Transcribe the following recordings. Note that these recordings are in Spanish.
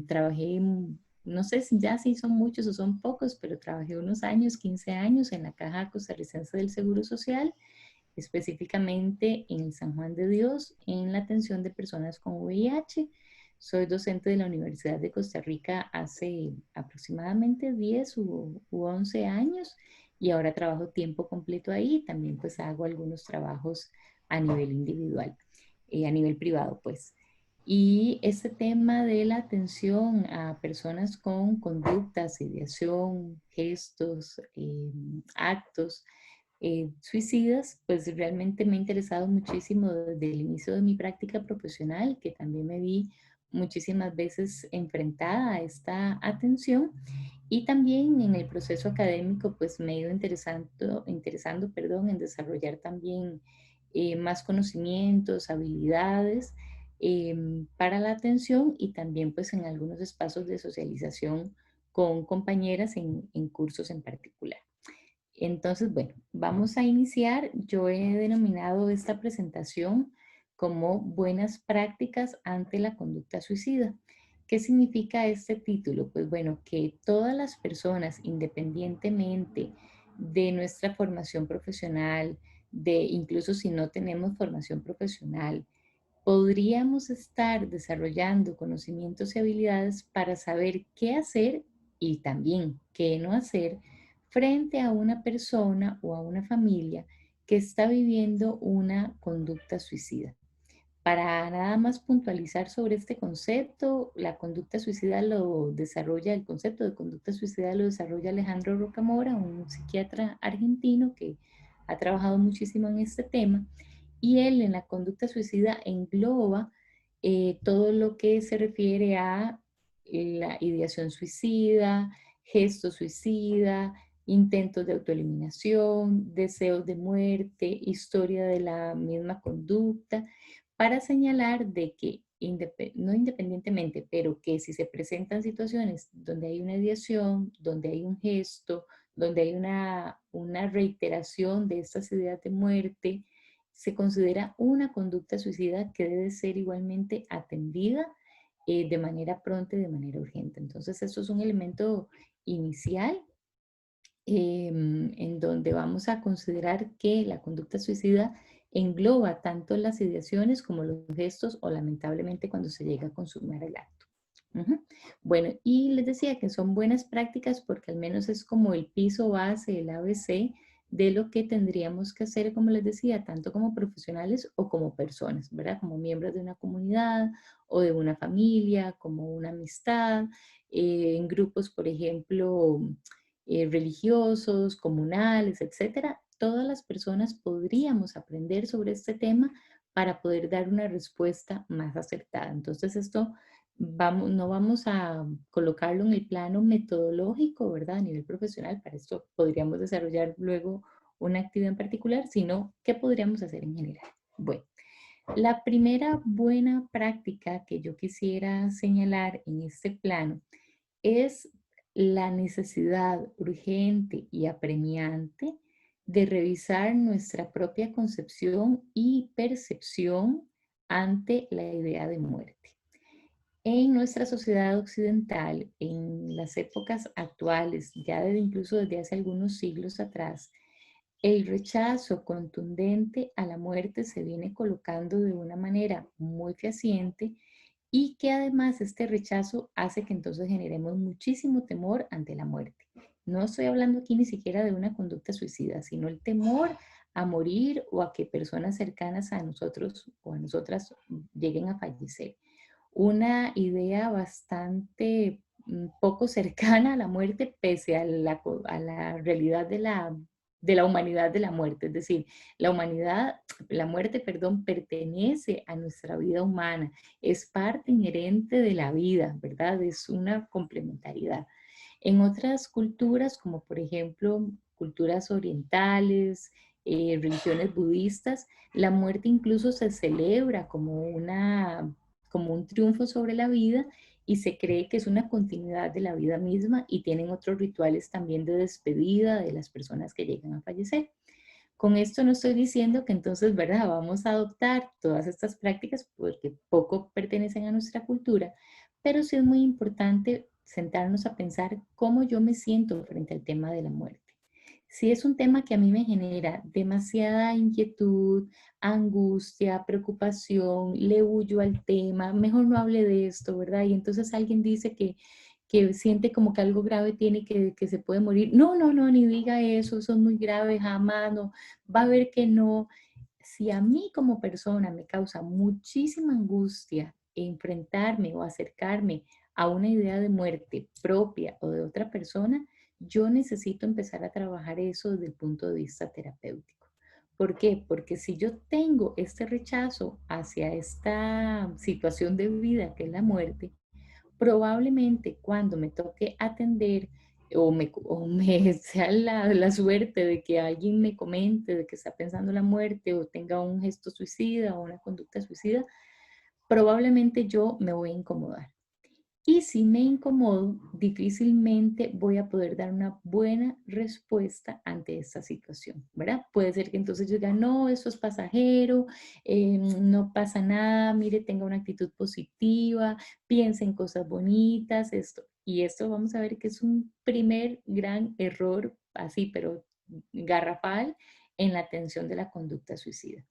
Trabajé, no sé si ya sí son muchos o son pocos, pero trabajé unos años, 15 años en la Caja Costarricense del Seguro Social, específicamente en el San Juan de Dios, en la atención de personas con VIH. Soy docente de la Universidad de Costa Rica hace aproximadamente 10 u 11 años y ahora trabajo tiempo completo ahí. También pues hago algunos trabajos a nivel individual, a nivel privado pues. Y este tema de la atención a personas con conductas, ideación, gestos, actos suicidas, pues realmente me ha interesado muchísimo desde el inicio de mi práctica profesional, que también me vi muchísimas veces enfrentada a esta atención y también en el proceso académico pues me he ido interesando perdón, en desarrollar también más conocimientos, habilidades para la atención y también pues en algunos espacios de socialización con compañeras en cursos en particular. Entonces, bueno, vamos a iniciar. Yo he denominado esta presentación como Buenas prácticas ante la conducta suicida. ¿Qué significa este título? Pues bueno, que todas las personas, independientemente de nuestra formación profesional, de incluso si no tenemos formación profesional, podríamos estar desarrollando conocimientos y habilidades para saber qué hacer y también qué no hacer frente a una persona o a una familia que está viviendo una conducta suicida. Para nada más puntualizar sobre este concepto, la conducta suicida lo desarrolla, el concepto de conducta suicida lo desarrolla Alejandro Rocamora, un psiquiatra argentino que ha trabajado muchísimo en este tema, y él en la conducta suicida engloba todo lo que se refiere a la ideación suicida, gesto suicida, intentos de autoeliminación, deseos de muerte, historia de la misma conducta, para señalar de que, no independientemente, pero que si se presentan situaciones donde hay una ideación, donde hay un gesto, donde hay una reiteración de estas ideas de muerte, se considera una conducta suicida que debe ser igualmente atendida de manera pronta y de manera urgente. Entonces, esto es un elemento inicial en donde vamos a considerar que la conducta suicida engloba tanto las ideaciones como los gestos o lamentablemente cuando se llega a consumar el acto. Ujú. Bueno, y les decía que son buenas prácticas porque al menos es como el piso base, el ABC de lo que tendríamos que hacer, como les decía, tanto como profesionales o como personas, ¿verdad? Como miembros de una comunidad o de una familia, como una amistad, en grupos, por ejemplo, religiosos, comunales, etcétera, todas las personas podríamos aprender sobre este tema para poder dar una respuesta más acertada. Entonces esto no vamos a colocarlo en el plano metodológico, ¿verdad? A nivel profesional, para esto podríamos desarrollar luego una actividad en particular, sino qué podríamos hacer en general. Bueno, la primera buena práctica que yo quisiera señalar en este plano es la necesidad urgente y apremiante de revisar nuestra propia concepción y percepción ante la idea de muerte. En nuestra sociedad occidental, en las épocas actuales, ya incluso desde hace algunos siglos atrás, el rechazo contundente a la muerte se viene colocando de una manera muy fehaciente y que además este rechazo hace que entonces generemos muchísimo temor ante la muerte. No estoy hablando aquí ni siquiera de una conducta suicida, sino el temor a morir o a que personas cercanas a nosotros o a nosotras lleguen a fallecer. Una idea bastante poco cercana a la muerte pese a la realidad de la humanidad de la muerte. Es decir, la muerte, perdón, pertenece a nuestra vida humana, es parte inherente de la vida, ¿verdad? Es una complementariedad. En otras culturas, como por ejemplo culturas orientales, religiones budistas, la muerte incluso se celebra como un triunfo sobre la vida y se cree que es una continuidad de la vida misma y tienen otros rituales también de despedida de las personas que llegan a fallecer. Con esto no estoy diciendo que entonces, ¿verdad? Vamos a adoptar todas estas prácticas porque poco pertenecen a nuestra cultura, pero sí es muy importante sentarnos a pensar cómo yo me siento frente al tema de la muerte. Si es un tema que a mí me genera demasiada inquietud, angustia, preocupación, le huyo al tema, mejor no hable de esto, ¿verdad? Y entonces alguien dice que siente como que algo grave tiene, que se puede morir. No, no, no, ni diga eso es muy grave, jamás, no. Va a ver que no. Si a mí como persona me causa muchísima angustia enfrentarme o acercarme a una idea de muerte propia o de otra persona, yo necesito empezar a trabajar eso desde el punto de vista terapéutico. ¿Por qué? Porque si yo tengo este rechazo hacia esta situación de vida que es la muerte, probablemente cuando me toque atender o me sea la suerte de que alguien me comente de que está pensando la muerte o tenga un gesto suicida o una conducta suicida, probablemente yo me voy a incomodar. Y si me incomodo, difícilmente voy a poder dar una buena respuesta ante esta situación, ¿verdad? Puede ser que entonces yo diga, no, eso es pasajero, no pasa nada, mire, tenga una actitud positiva, piense en cosas bonitas, esto. Y esto vamos a ver que es un primer gran error, así, pero garrafal, en la atención de la conducta suicida.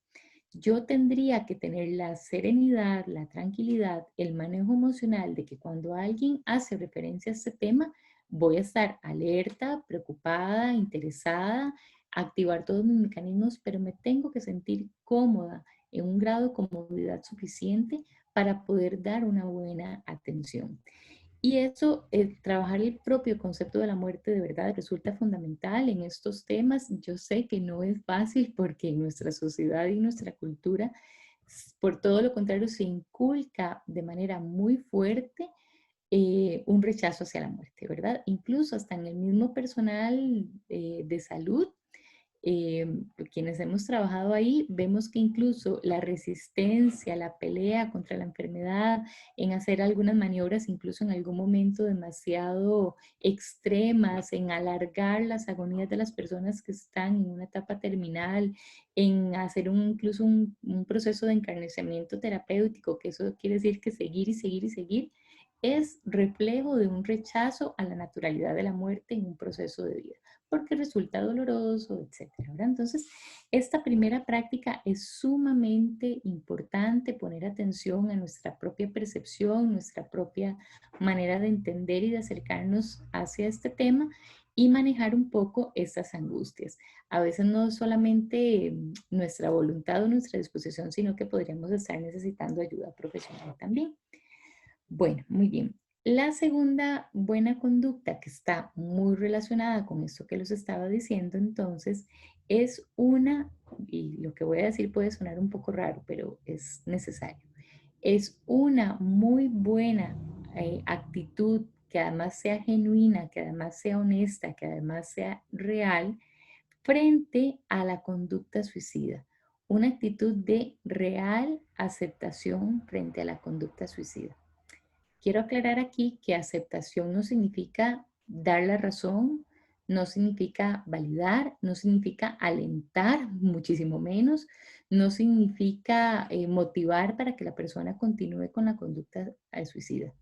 Yo tendría que tener la serenidad, la tranquilidad, el manejo emocional de que cuando alguien hace referencia a este tema, voy a estar alerta, preocupada, interesada, activar todos mis mecanismos, pero me tengo que sentir cómoda en un grado de comodidad suficiente para poder dar una buena atención. Y eso, trabajar el propio concepto de la muerte de verdad resulta fundamental en estos temas. Yo sé que no es fácil porque en nuestra sociedad y nuestra cultura, por todo lo contrario, se inculca de manera muy fuerte un rechazo hacia la muerte, ¿verdad? Incluso hasta en el mismo personal de salud eh, quienes hemos trabajado ahí, vemos que incluso la resistencia, la pelea contra la enfermedad, en hacer algunas maniobras, incluso en algún momento demasiado extremas, en alargar las agonías de las personas que están en una etapa terminal, en hacer incluso un proceso de encarnizamiento terapéutico, que eso quiere decir que seguir y seguir y seguir, es reflejo de un rechazo a la naturalidad de la muerte en un proceso de vida porque resulta doloroso, etcétera, ¿verdad? Entonces, esta primera práctica es sumamente importante poner atención a nuestra propia percepción, nuestra propia manera de entender y de acercarnos hacia este tema y manejar un poco estas angustias. A veces no solamente nuestra voluntad o nuestra disposición, sino que podríamos estar necesitando ayuda profesional también. Bueno, muy bien. La segunda buena conducta que está muy relacionada con esto que les estaba diciendo entonces es una, y lo que voy a decir puede sonar un poco raro, pero es necesario, es una muy buena actitud que además sea genuina, que además sea honesta, que además sea real frente a la conducta suicida. Una actitud de real aceptación frente a la conducta suicida. Quiero aclarar aquí que aceptación no significa dar la razón, no significa validar, no significa alentar, muchísimo menos, no significa motivar para que la persona continúe con la conducta suicida.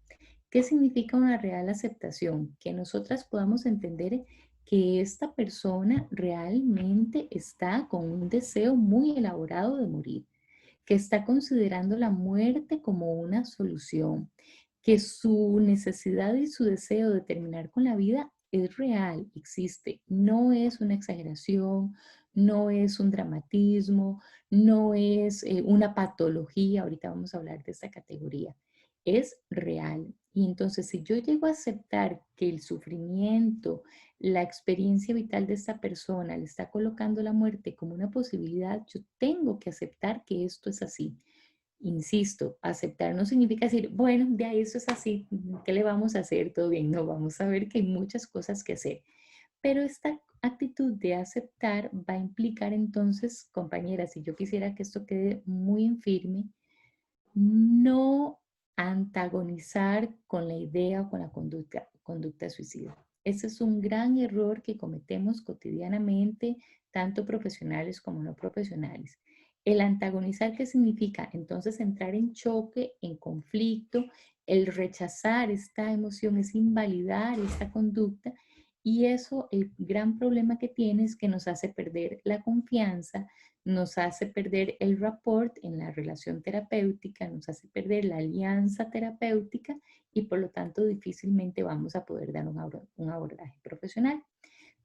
¿Qué significa una real aceptación? Que nosotras podamos entender que esta persona realmente está con un deseo muy elaborado de morir, que está considerando la muerte como una solución, que su necesidad y su deseo de terminar con la vida es real, existe, no es una exageración, no es un dramatismo, no es una patología, ahorita vamos a hablar de esta categoría, es real. Y entonces si yo llego a aceptar que el sufrimiento, la experiencia vital de esta persona le está colocando la muerte como una posibilidad, yo tengo que aceptar que esto es así. Insisto, aceptar no significa decir, bueno, de ahí eso es así, ¿qué le vamos a hacer? Todo bien, no, vamos a ver que hay muchas cosas que hacer. Pero esta actitud de aceptar va a implicar entonces, compañeras, si yo quisiera que esto quede muy en firme, no antagonizar con la idea o con la conducta suicida. Ese es un gran error que cometemos cotidianamente, tanto profesionales como no profesionales. El antagonizar, ¿qué significa? Entonces entrar en choque, en conflicto, el rechazar esta emoción es invalidar esta conducta y eso, el gran problema que tiene es que nos hace perder la confianza, nos hace perder el rapport en la relación terapéutica, nos hace perder la alianza terapéutica y por lo tanto difícilmente vamos a poder dar un abordaje profesional.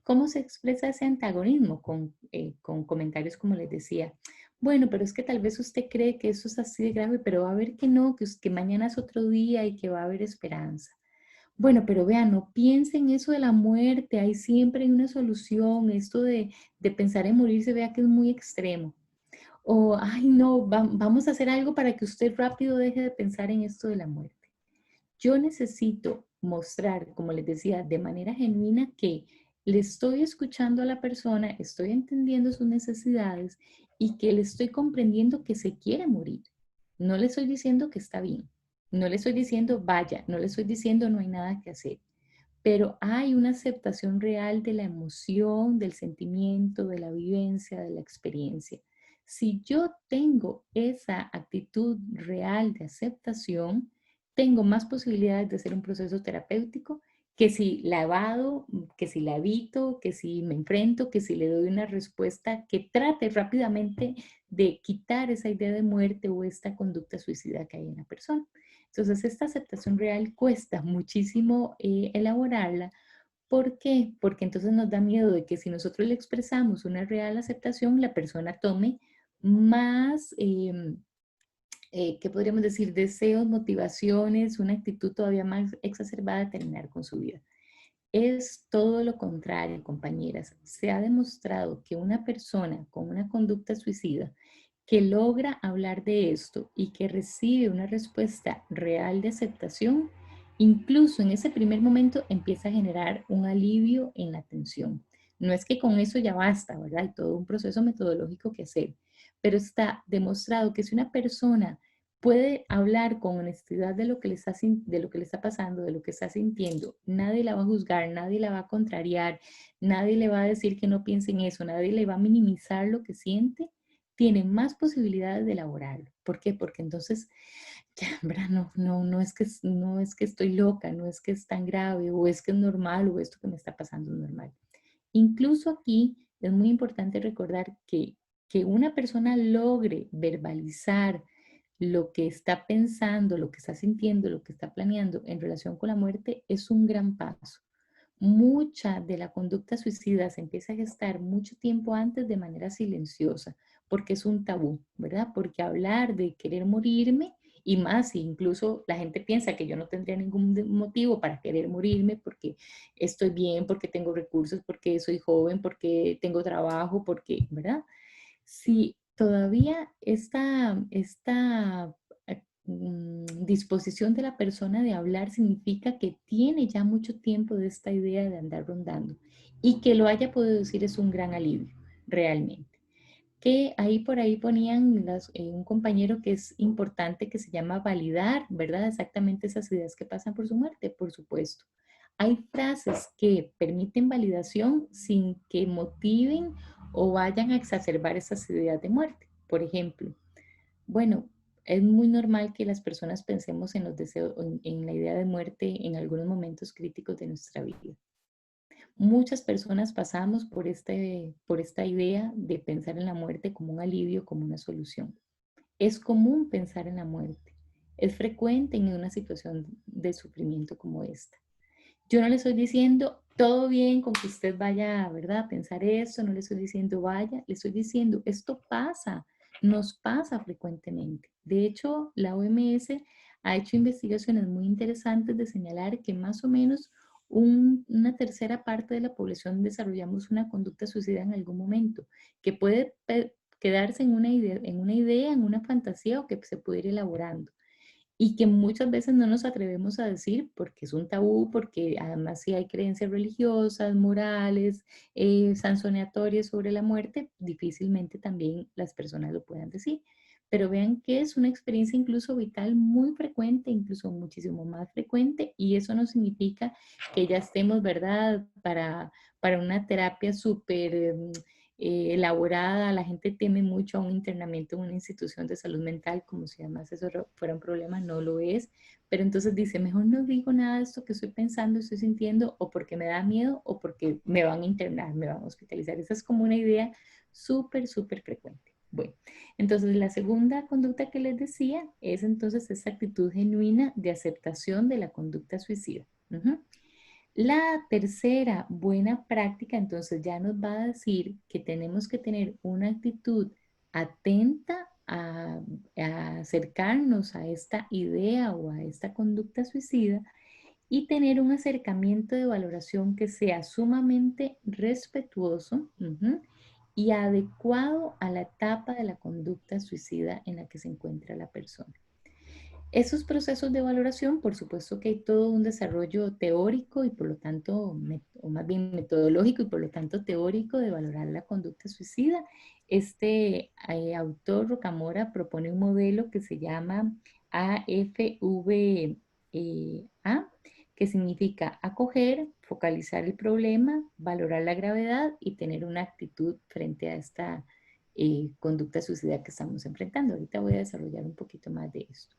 ¿Cómo se expresa ese antagonismo? Con comentarios como les decía, bueno, pero es que tal vez usted cree que eso es así de grave, pero va a ver que no, que mañana es otro día y que va a haber esperanza. Bueno, pero vean, no piensen en eso de la muerte, hay siempre hay una solución, esto de pensar en morirse, vea que es muy extremo. O, ay, no, vamos a hacer algo para que usted rápido deje de pensar en esto de la muerte. Yo necesito mostrar, como les decía, de manera genuina que le estoy escuchando a la persona, estoy entendiendo sus necesidades y que le estoy comprendiendo que se quiere morir. No le estoy diciendo que está bien, no le estoy diciendo vaya, no le estoy diciendo no hay nada que hacer, pero hay una aceptación real de la emoción, del sentimiento, de la vivencia, de la experiencia. Si yo tengo esa actitud real de aceptación, tengo más posibilidades de hacer un proceso terapéutico que si la evado, que si la evito, que si me enfrento, que si le doy una respuesta que trate rápidamente de quitar esa idea de muerte o esta conducta suicida que hay en la persona. Entonces, esta aceptación real cuesta muchísimo elaborarla. ¿Por qué? Porque entonces nos da miedo de que si nosotros le expresamos una real aceptación, la persona tome más, ¿qué podríamos decir? Deseos, motivaciones, una actitud todavía más exacerbada de terminar con su vida. Es todo lo contrario, compañeras. Se ha demostrado que una persona con una conducta suicida que logra hablar de esto y que recibe una respuesta real de aceptación, incluso en ese primer momento empieza a generar un alivio en la tensión. No es que con eso ya basta, ¿verdad? Hay todo un proceso metodológico que hacer, pero está demostrado que si una persona puede hablar con honestidad de lo que de lo que le está pasando, de lo que está sintiendo, nadie la va a juzgar, nadie la va a contrariar, nadie le va a decir que no piense en eso, nadie le va a minimizar lo que siente, tiene más posibilidades de elaborarlo. ¿Por qué? Porque entonces, ya, ¿verdad? No es que estoy loca, no es que es tan grave, o es que es normal, o esto que me está pasando es normal. Incluso aquí es muy importante recordar que una persona logre verbalizar lo que está pensando, lo que está sintiendo, lo que está planeando en relación con la muerte es un gran paso. Mucha de la conducta suicida se empieza a gestar mucho tiempo antes de manera silenciosa, porque es un tabú, ¿verdad? Porque hablar de querer morirme, y más si incluso la gente piensa que yo no tendría ningún motivo para querer morirme, porque estoy bien, porque tengo recursos, porque soy joven, porque tengo trabajo, porque, ¿verdad? Si todavía esta disposición de la persona de hablar significa que tiene ya mucho tiempo de esta idea de andar rondando y que lo haya podido decir es un gran alivio, realmente. Que ahí por ahí ponían un compañero que es importante que se llama validar, ¿verdad? Exactamente esas ideas que pasan por su muerte, por supuesto. Hay frases que permiten validación sin que motiven o vayan a exacerbar esas ideas de muerte. Por ejemplo, bueno, es muy normal que las personas pensemos en los deseos, en la idea de muerte en algunos momentos críticos de nuestra vida. Muchas personas pasamos por esta idea de pensar en la muerte como un alivio, como una solución. Es común pensar en la muerte. Es frecuente en una situación de sufrimiento como esta. Yo no le estoy diciendo todo bien con que usted vaya, ¿verdad?, a pensar esto, no le estoy diciendo vaya, le estoy diciendo esto pasa, nos pasa frecuentemente. De hecho, la OMS ha hecho investigaciones muy interesantes de señalar que más o menos una tercera parte de la población desarrollamos una conducta suicida en algún momento, que puede quedarse en una fantasía o que se puede ir elaborando y que muchas veces no nos atrevemos a decir porque es un tabú, porque además si hay creencias religiosas, morales, sancionatorias sobre la muerte, difícilmente también las personas lo puedan decir. Pero vean que es una experiencia incluso vital muy frecuente, incluso muchísimo más frecuente, y eso no significa que ya estemos, ¿verdad?, para una terapia súper elaborada, la gente teme mucho a un internamiento en una institución de salud mental, como si además eso fuera un problema, no lo es, pero entonces dice, mejor no digo nada de esto que estoy pensando, estoy sintiendo, o porque me da miedo, o porque me van a internar, me van a hospitalizar. Esa es como una idea súper, súper frecuente. Bueno, entonces la segunda conducta que les decía es entonces esa actitud genuina de aceptación de la conducta suicida. Ujú. La tercera buena práctica entonces ya nos va a decir que tenemos que tener una actitud atenta a acercarnos a esta idea o a esta conducta suicida y tener un acercamiento de valoración que sea sumamente respetuoso, y adecuado a la etapa de la conducta suicida en la que se encuentra la persona. Esos procesos de valoración, por supuesto que hay todo un desarrollo teórico y por lo tanto, o más bien metodológico y por lo tanto teórico de valorar la conducta suicida. Este autor Rocamora propone un modelo que se llama AFVA, que significa acoger, focalizar el problema, valorar la gravedad y tener una actitud frente a esta conducta suicida que estamos enfrentando. Ahorita voy a desarrollar un poquito más de esto.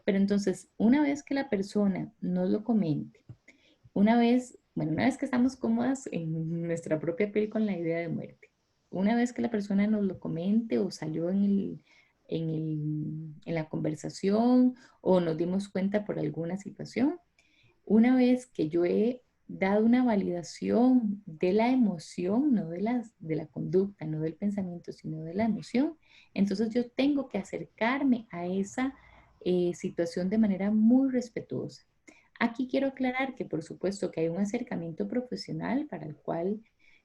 Pero entonces, una vez que la persona nos lo comente, una vez que estamos cómodas en nuestra propia piel con la idea de muerte, una vez que la persona nos lo comente o salió en la conversación o nos dimos cuenta por alguna situación, una vez que yo he dado una validación de la emoción, no de la conducta, no del pensamiento, sino de la emoción, entonces yo tengo que acercarme a esa situación de manera muy respetuosa. Aquí quiero aclarar que por supuesto que hay un acercamiento profesional para el cual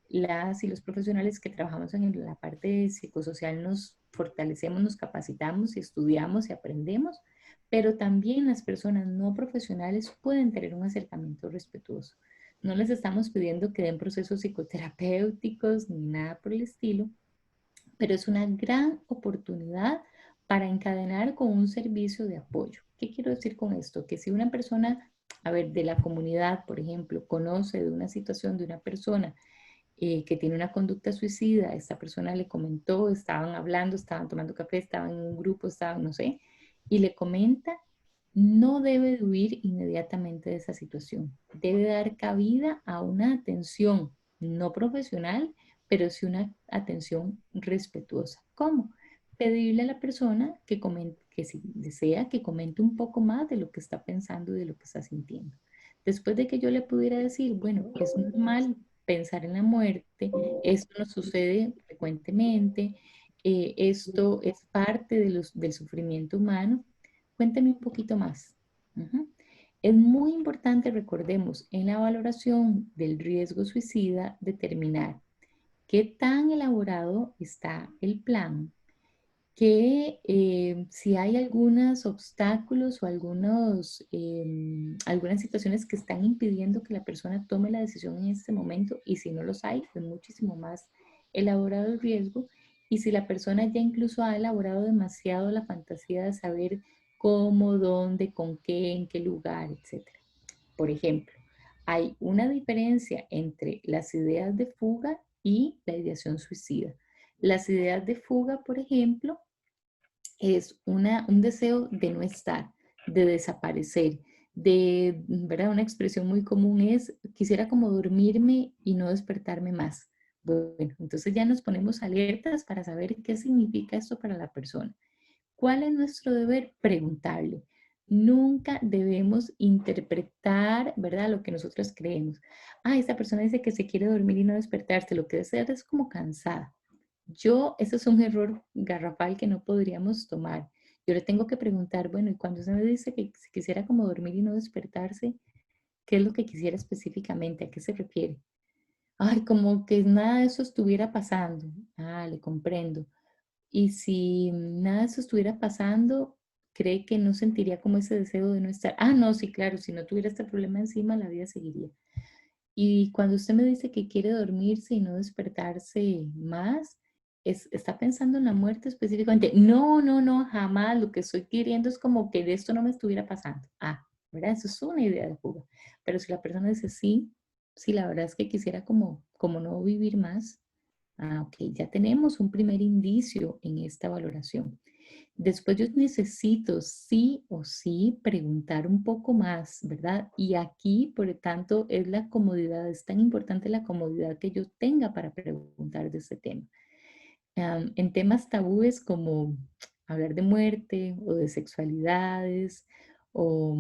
las y los profesionales que trabajamos en la parte psicosocial nos fortalecemos, nos capacitamos y estudiamos y aprendemos, pero también las personas no profesionales pueden tener un acercamiento respetuoso. No les estamos pidiendo que den procesos psicoterapéuticos ni nada por el estilo, pero es una gran oportunidad para encadenar con un servicio de apoyo. ¿Qué quiero decir con esto? Que si una persona, a ver, de la comunidad, por ejemplo, conoce de una situación de una persona que tiene una conducta suicida, esta persona le comentó, estaban hablando, estaban tomando café, estaban en un grupo, estaban, no sé, y le comenta, no debe de huir inmediatamente de esa situación. Debe dar cabida a una atención no profesional, pero sí una atención respetuosa. ¿Cómo? Pedirle a la persona que comente, que si desea, que comente un poco más de lo que está pensando y de lo que está sintiendo. Después de que yo le pudiera decir, bueno, es normal pensar en la muerte, esto nos sucede frecuentemente, esto es parte del sufrimiento humano. Cuénteme un poquito más. Ujú. Es muy importante, recordemos, en la valoración del riesgo suicida, determinar qué tan elaborado está el plan, que si hay algunos obstáculos o algunas situaciones que están impidiendo que la persona tome la decisión en este momento, y si no los hay, es muchísimo más elaborado el riesgo. Y si la persona ya incluso ha elaborado demasiado la fantasía de saber cómo, dónde, con qué, en qué lugar, etcétera. Por ejemplo, hay una diferencia entre las ideas de fuga y la ideación suicida. Las ideas de fuga, por ejemplo, es un deseo de no estar, de desaparecer, ¿verdad? Una expresión muy común es, quisiera como dormirme y no despertarme más. Bueno, entonces ya nos ponemos alertas para saber qué significa esto para la persona. ¿Cuál es nuestro deber? Preguntarle. Nunca debemos interpretar, ¿verdad? Lo que nosotros creemos. Ah, esta persona dice que se quiere dormir y no despertarse. Lo que desea es como cansada. Ese es un error garrafal que no podríamos tomar. Yo le tengo que preguntar, bueno, y cuando usted me dice que se quisiera como dormir y no despertarse, ¿qué es lo que quisiera específicamente? ¿A qué se refiere? Ay, como que nada de eso estuviera pasando. Ah, le comprendo. Y si nada de eso estuviera pasando, ¿cree que no sentiría como ese deseo de no estar? Ah, no, sí, claro, si no tuviera este problema encima, la vida seguiría. Y cuando usted me dice que quiere dormirse y no despertarse más, ¿está pensando en la muerte específicamente? No, no, no, jamás. Lo que estoy queriendo es como que de esto no me estuviera pasando. Ah, ¿verdad? Eso es una idea de fuga. Pero si la persona dice sí, sí, la verdad es que quisiera como no vivir más, Ah, ok, ya tenemos un primer indicio en esta valoración. Después yo necesito sí o sí preguntar un poco más, ¿verdad? Y aquí, por lo tanto, es la comodidad, es tan importante la comodidad que yo tenga para preguntar de este tema. En temas tabúes como hablar de muerte o de sexualidades o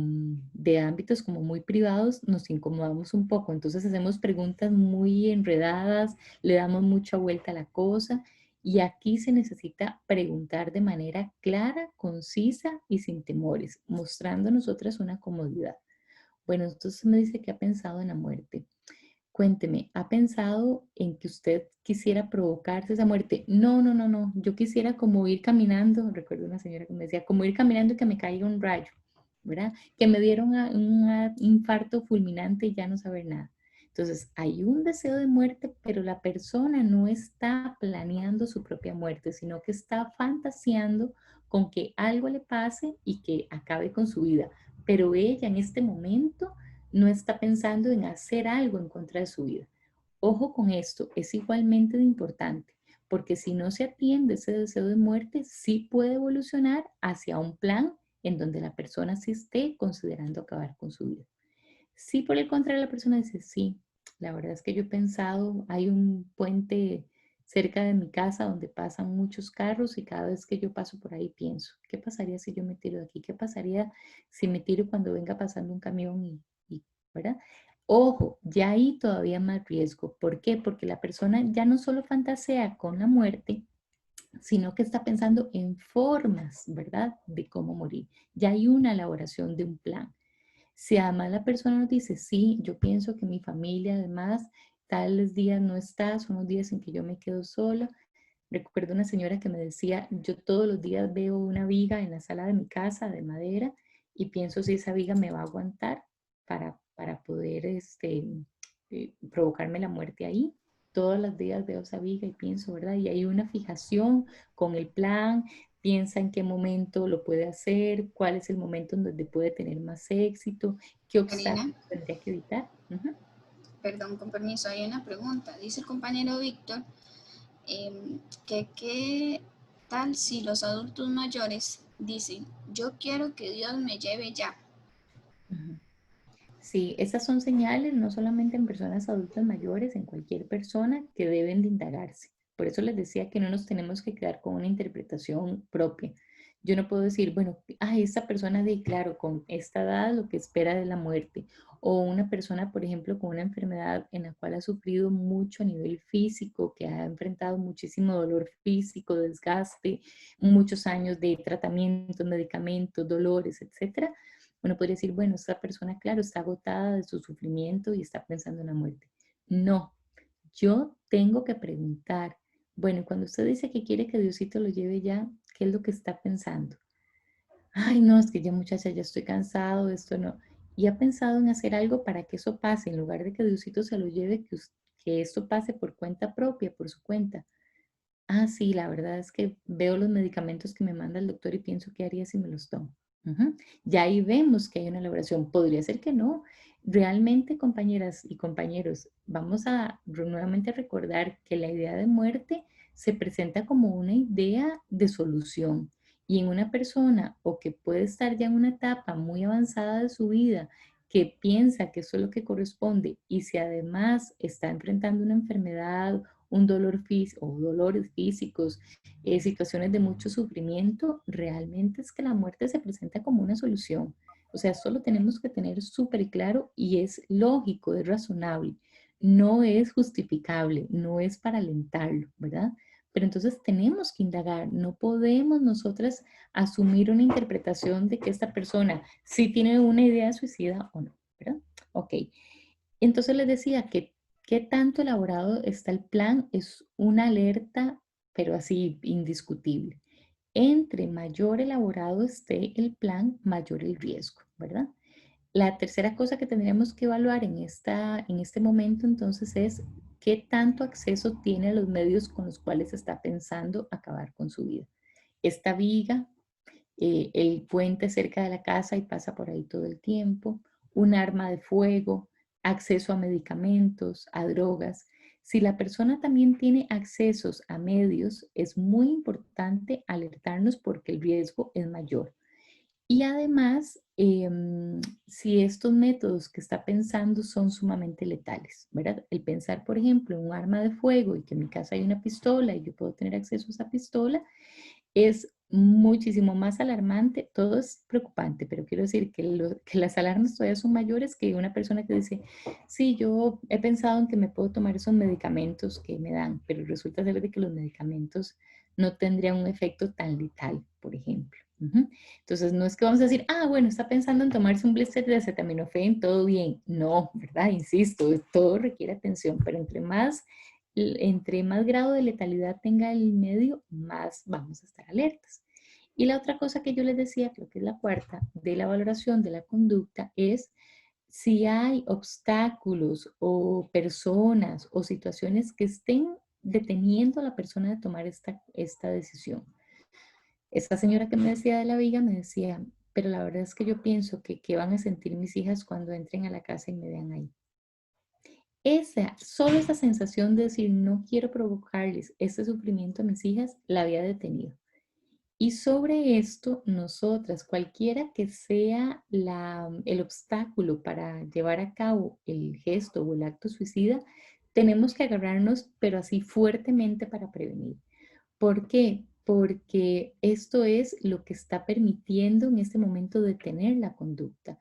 de ámbitos como muy privados, nos incomodamos un poco. Entonces hacemos preguntas muy enredadas, le damos mucha vuelta a la cosa y aquí se necesita preguntar de manera clara, concisa y sin temores, mostrando a nosotras una comodidad. Bueno, entonces me dice que ha pensado en la muerte. Cuénteme, ¿ha pensado en que usted quisiera provocarse esa muerte? No, no, no, no. Yo quisiera como ir caminando, recuerdo una señora que me decía, como ir caminando y que me caiga un rayo, ¿verdad? Que me diera un infarto fulminante y ya no saber nada. Entonces, hay un deseo de muerte, pero la persona no está planeando su propia muerte, sino que está fantaseando con que algo le pase y que acabe con su vida. Pero ella en este momento no está pensando en hacer algo en contra de su vida. Ojo con esto, es igualmente de importante, porque si no se atiende ese deseo de muerte, sí puede evolucionar hacia un plan en donde la persona sí esté considerando acabar con su vida. Si por el contrario la persona dice, sí, la verdad es que yo he pensado, hay un puente cerca de mi casa donde pasan muchos carros y cada vez que yo paso por ahí pienso, ¿qué pasaría si yo me tiro de aquí? ¿Qué pasaría si me tiro cuando venga pasando un camión ¿verdad? Ojo, ya hay todavía más riesgo. ¿Por qué? Porque la persona ya no solo fantasea con la muerte, sino que está pensando en formas, ¿verdad? De cómo morir. Ya hay una elaboración de un plan. Si además la persona nos dice, sí, yo pienso que mi familia además tales días no está, son los días en que yo me quedo sola. Recuerdo una señora que me decía, yo todos los días veo una viga en la sala de mi casa de madera y pienso si esa viga me va a aguantar para poder provocarme la muerte ahí. Todos los días veo esa viga y pienso, ¿verdad? Y hay una fijación con el plan, piensa en qué momento lo puede hacer, cuál es el momento en donde puede tener más éxito, qué Karina, obstáculos tendría que evitar. Ujú. perdón, con permiso, hay una pregunta. Dice el compañero Víctor que qué tal si los adultos mayores dicen, yo quiero que Dios me lleve ya. Ujú. Sí, esas son señales no solamente en personas adultas mayores, en cualquier persona que deben de indagarse. Por eso les decía que no nos tenemos que quedar con una interpretación propia. Yo no puedo decir, bueno, esta persona de, claro, con esta edad lo que espera de la muerte. O una persona, por ejemplo, con una enfermedad en la cual ha sufrido mucho a nivel físico, que ha enfrentado muchísimo dolor físico, desgaste, muchos años de tratamientos, medicamentos, dolores, etcétera. Uno podría decir, bueno, esta persona, claro, está agotada de su sufrimiento y está pensando en la muerte. No, yo tengo que preguntar, bueno, cuando usted dice que quiere que Diosito lo lleve ya, ¿qué es lo que está pensando? Ay, no, es que ya muchacha, ya estoy cansado, esto no. Y ha pensado en hacer algo para que eso pase, en lugar de que Diosito se lo lleve, que esto pase por cuenta propia, por su cuenta. Ah, sí, la verdad es que veo los medicamentos que me manda el doctor y pienso qué haría si me los tomo. Ujú. Ya ahí vemos que hay una elaboración. Podría ser que no. Realmente, compañeras y compañeros, vamos a nuevamente recordar que la idea de muerte se presenta como una idea de solución. Y en una persona o que puede estar ya en una etapa muy avanzada de su vida, que piensa que eso es lo que corresponde y si además está enfrentando una enfermedad, un dolor físico o dolores físicos, situaciones de mucho sufrimiento, realmente es que la muerte se presenta como una solución. O sea, esto lo tenemos que tener súper claro y es lógico, es razonable, no es justificable, no es para alentarlo, ¿verdad? Pero entonces tenemos que indagar, no podemos nosotras asumir una interpretación de que esta persona sí tiene una idea suicida o no, ¿verdad? Ok, entonces les decía que qué tanto elaborado está el plan es una alerta, pero así indiscutible. Entre mayor elaborado esté el plan, mayor el riesgo, ¿verdad? La tercera cosa que tendríamos que evaluar en este momento entonces es qué tanto acceso tiene a los medios con los cuales está pensando acabar con su vida. Esta viga, el puente cerca de la casa y pasa por ahí todo el tiempo, un arma de fuego, acceso a medicamentos, a drogas. Si la persona también tiene accesos a medios, es muy importante alertarnos porque el riesgo es mayor. Y además, si estos métodos que está pensando son sumamente letales, ¿verdad? El pensar, por ejemplo, en un arma de fuego y que en mi casa hay una pistola y yo puedo tener acceso a esa pistola, es muchísimo más alarmante. Todo es preocupante, pero quiero decir que, que las alarmas todavía son mayores que una persona que dice, sí, yo he pensado en que me puedo tomar esos medicamentos que me dan, pero resulta ser de que los medicamentos no tendrían un efecto tan letal, por ejemplo. Ujú. Entonces, no es que vamos a decir, ah, bueno, está pensando en tomarse un blister de acetaminofén, todo bien. No, ¿verdad? Insisto, todo requiere atención, pero entre más grado de letalidad tenga el medio, más vamos a estar alertas. Y la otra cosa que yo les decía, creo que es la cuarta, de la valoración de la conducta, es si hay obstáculos o personas o situaciones que estén deteniendo a la persona de tomar esta decisión. Esta señora que me decía de la viga me decía, pero la verdad es que yo pienso que qué van a sentir mis hijas cuando entren a la casa y me vean ahí. Solo esa sensación de decir no quiero provocarles este sufrimiento a mis hijas, la había detenido. Y sobre esto, nosotras, cualquiera que sea el obstáculo para llevar a cabo el gesto o el acto suicida, tenemos que agarrarnos, pero así fuertemente para prevenir. ¿Por qué? Porque esto es lo que está permitiendo en este momento detener la conducta.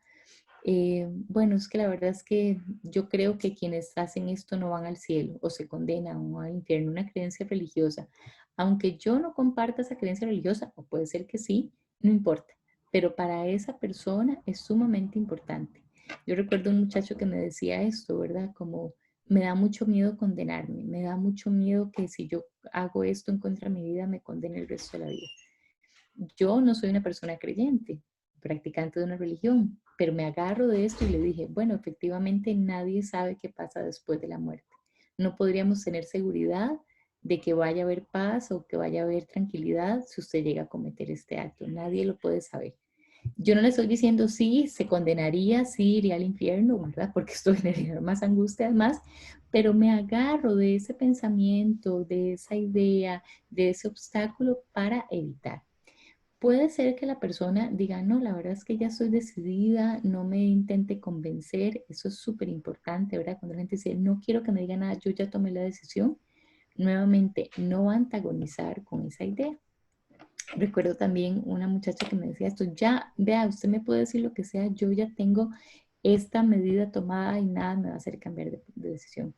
Bueno, es que la verdad es que yo creo que quienes hacen esto no van al cielo o se condenan o al infierno, una creencia religiosa. Aunque yo no comparta esa creencia religiosa, o puede ser que sí, no importa, pero para esa persona es sumamente importante. Yo recuerdo un muchacho que me decía esto, ¿verdad? Como me da mucho miedo condenarme, me da mucho miedo que si yo hago esto en contra de mi vida, me condene el resto de la vida. Yo no soy una persona creyente, practicante de una religión, pero me agarro de esto y le dije, bueno, efectivamente nadie sabe qué pasa después de la muerte. No podríamos tener seguridad de que vaya a haber paz o que vaya a haber tranquilidad si usted llega a cometer este acto. Nadie lo puede saber. Yo no le estoy diciendo sí, se condenaría, sí iría al infierno, ¿verdad? Porque esto generaría más angustia más, pero me agarro de ese pensamiento, de esa idea, de ese obstáculo para evitar. Puede ser que la persona diga, no, la verdad es que ya estoy decidida, no me intente convencer, eso es súper importante, ¿verdad? Cuando la gente dice, no quiero que me diga nada, yo ya tomé la decisión, nuevamente, no antagonizar con esa idea. Recuerdo también una muchacha que me decía esto, ya, vea, usted me puede decir lo que sea, yo ya tengo esta medida tomada y nada me va a hacer cambiar de decisión.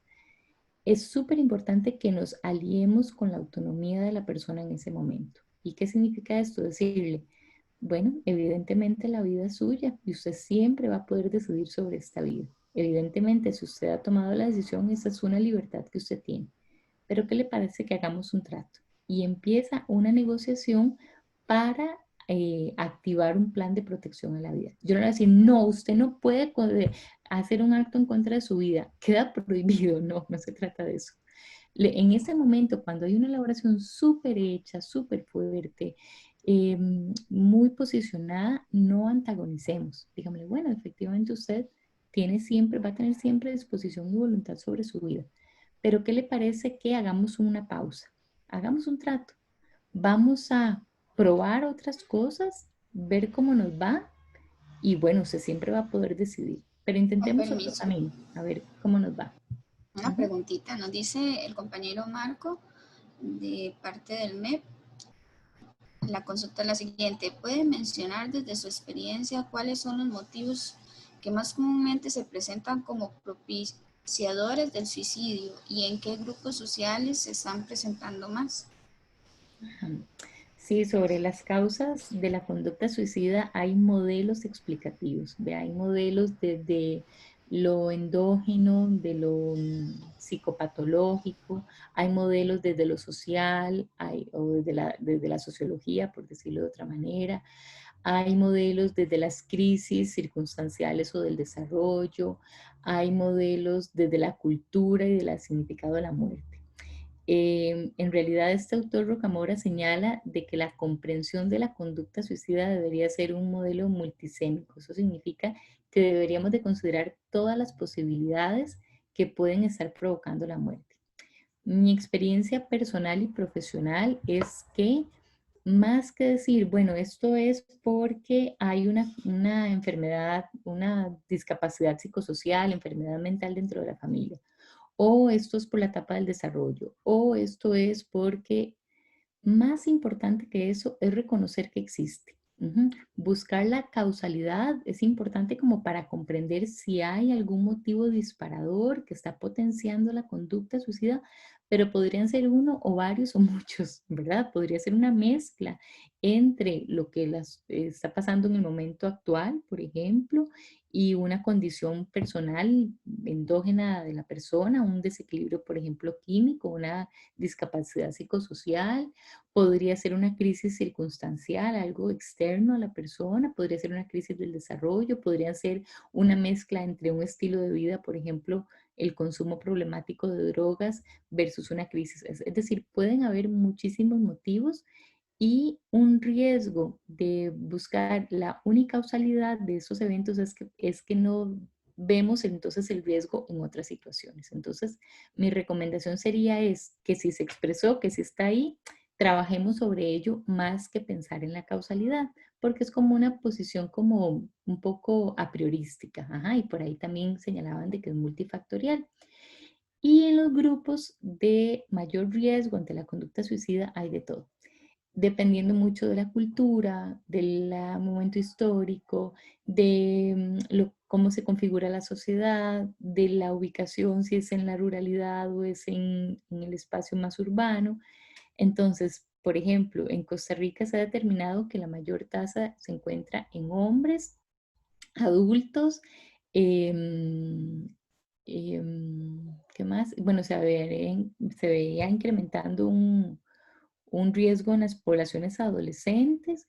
Es súper importante que nos aliemos con la autonomía de la persona en ese momento. ¿Y qué significa esto? Decirle, bueno, evidentemente la vida es suya y usted siempre va a poder decidir sobre esta vida. Evidentemente, si usted ha tomado la decisión, esa es una libertad que usted tiene. Pero ¿qué le parece que hagamos un trato? Y empieza una negociación para activar un plan de protección a la vida. Yo no le voy a decir, no, usted no puede hacer un acto en contra de su vida, queda prohibido, no, no se trata de eso. En ese momento, cuando hay una elaboración súper hecha, súper fuerte, muy posicionada, no antagonicemos. Dígame, bueno, efectivamente usted va a tener siempre disposición y voluntad sobre su vida. Pero ¿qué le parece que hagamos una pausa? Hagamos un trato. Vamos a probar otras cosas, ver cómo nos va y bueno, usted siempre va a poder decidir. Pero Con intentemos otro permiso. camino, a ver cómo nos va. Una Ujú. preguntita, nos dice el compañero Marco de parte del MEP. La consulta es la siguiente. ¿Puede mencionar desde su experiencia cuáles son los motivos que más comúnmente se presentan como propiciadores del suicidio y en qué grupos sociales se están presentando más? Ajá. Sí, sobre las causas de la conducta suicida hay modelos explicativos, hay modelos desde lo endógeno, de lo psicopatológico, hay modelos desde lo social, o desde la sociología, por decirlo de otra manera, hay modelos desde las crisis circunstanciales o del desarrollo, hay modelos desde la cultura y del significado de la muerte. En realidad, este autor Rocamora señala de que la comprensión de la conducta suicida debería ser un modelo multisémico. Eso significa que deberíamos de considerar todas las posibilidades que pueden estar provocando la muerte. Mi experiencia personal y profesional es que más que decir, bueno, esto es porque hay una enfermedad, una discapacidad psicosocial, enfermedad mental dentro de la familia, o esto es por la etapa del desarrollo, o esto es porque más importante que eso es reconocer que existe. Ujú. Buscar la causalidad es importante como para comprender si hay algún motivo disparador que está potenciando la conducta suicida, pero podrían ser uno o varios o muchos, ¿verdad? Podría ser una mezcla entre lo que está pasando en el momento actual, por ejemplo, y una condición personal endógena de la persona, un desequilibrio, por ejemplo, químico, una discapacidad psicosocial. Podría ser una crisis circunstancial, algo externo a la persona, podría ser una crisis del desarrollo, podría ser una mezcla entre un estilo de vida, por ejemplo, el consumo problemático de drogas versus una crisis. Es decir, pueden haber muchísimos motivos y un riesgo de buscar la unicausalidad de esos eventos es que no vemos entonces el riesgo en otras situaciones. Entonces, mi recomendación sería es que si se expresó, que si está ahí, trabajemos sobre ello más que pensar en la causalidad, porque es como una posición como un poco a priorística. Ajá, y por ahí también señalaban de que es multifactorial. Y en los grupos de mayor riesgo ante la conducta suicida hay de todo, dependiendo mucho de la cultura, del momento histórico, de cómo se configura la sociedad, de la ubicación, si es en la ruralidad o es en el espacio más urbano. Entonces, por ejemplo, en Costa Rica se ha determinado que la mayor tasa se encuentra en hombres adultos. em, ¿Qué más? Bueno, se veía incrementando un riesgo en las poblaciones adolescentes,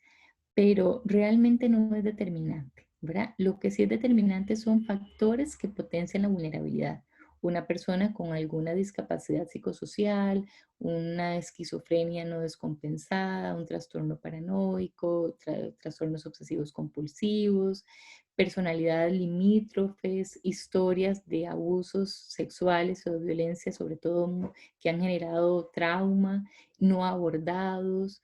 pero realmente no es determinante, ¿verdad? Lo que sí es determinante son factores que potencian la vulnerabilidad. Una persona con alguna discapacidad psicosocial, una esquizofrenia no descompensada, un trastorno paranoico, trastornos obsesivos compulsivos, personalidades limítrofes, historias de abusos sexuales o de violencia, sobre todo que han generado trauma, no abordados.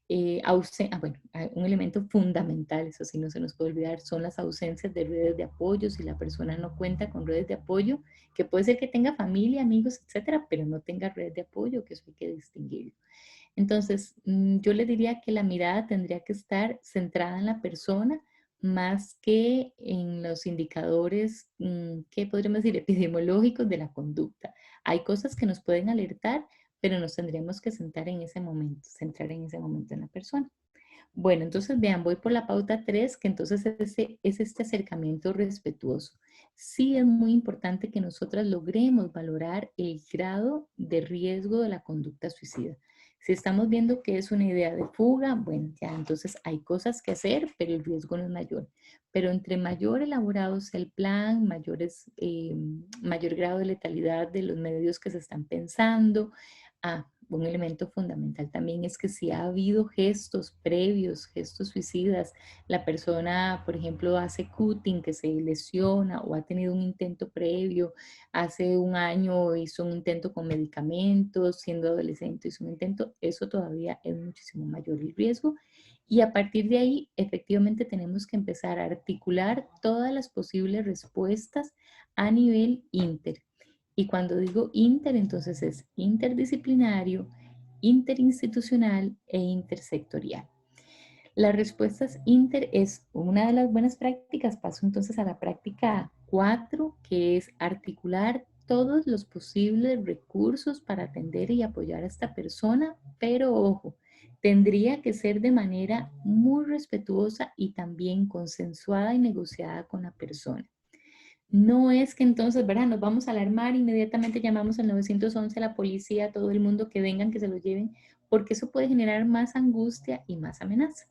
Bueno, un elemento fundamental, eso sí no se nos puede olvidar, son las ausencias de redes de apoyo. Si la persona no cuenta con redes de apoyo, que puede ser que tenga familia, amigos, etcétera, pero no tenga redes de apoyo, que eso hay que distinguirlo. Entonces, yo le diría que la mirada tendría que estar centrada en la persona más que en los indicadores, ¿qué podríamos decir? Epidemiológicos de la conducta. Hay cosas que nos pueden alertar, pero nos tendríamos que centrar en ese momento en la persona. Bueno, entonces vean, voy por la pauta 3, que entonces es este acercamiento respetuoso. Sí es muy importante que nosotras logremos valorar el grado de riesgo de la conducta suicida. Si estamos viendo que es una idea de fuga, bueno, ya entonces hay cosas que hacer, pero el riesgo no es mayor. Pero entre mayor elaborado sea el plan, mayor grado de letalidad de los medios que se están pensando. Un elemento fundamental también es que si ha habido gestos previos, gestos suicidas, la persona, por ejemplo, hace cutting, que se lesiona o ha tenido un intento previo, hace un año hizo un intento con medicamentos, siendo adolescente hizo un intento, eso todavía es muchísimo mayor el riesgo. Y a partir de ahí, efectivamente, tenemos que empezar a articular todas las posibles respuestas a nivel inter. Y cuando digo inter, entonces es interdisciplinario, interinstitucional e intersectorial. Las respuestas inter es una de las buenas prácticas. Paso entonces a la práctica 4, que es articular todos los posibles recursos para atender y apoyar a esta persona, pero ojo, tendría que ser de manera muy respetuosa y también consensuada y negociada con la persona. No es que entonces, ¿verdad? Nos vamos a alarmar, inmediatamente llamamos al 911 a la policía, a todo el mundo que vengan, que se lo lleven, porque eso puede generar más angustia y más amenaza.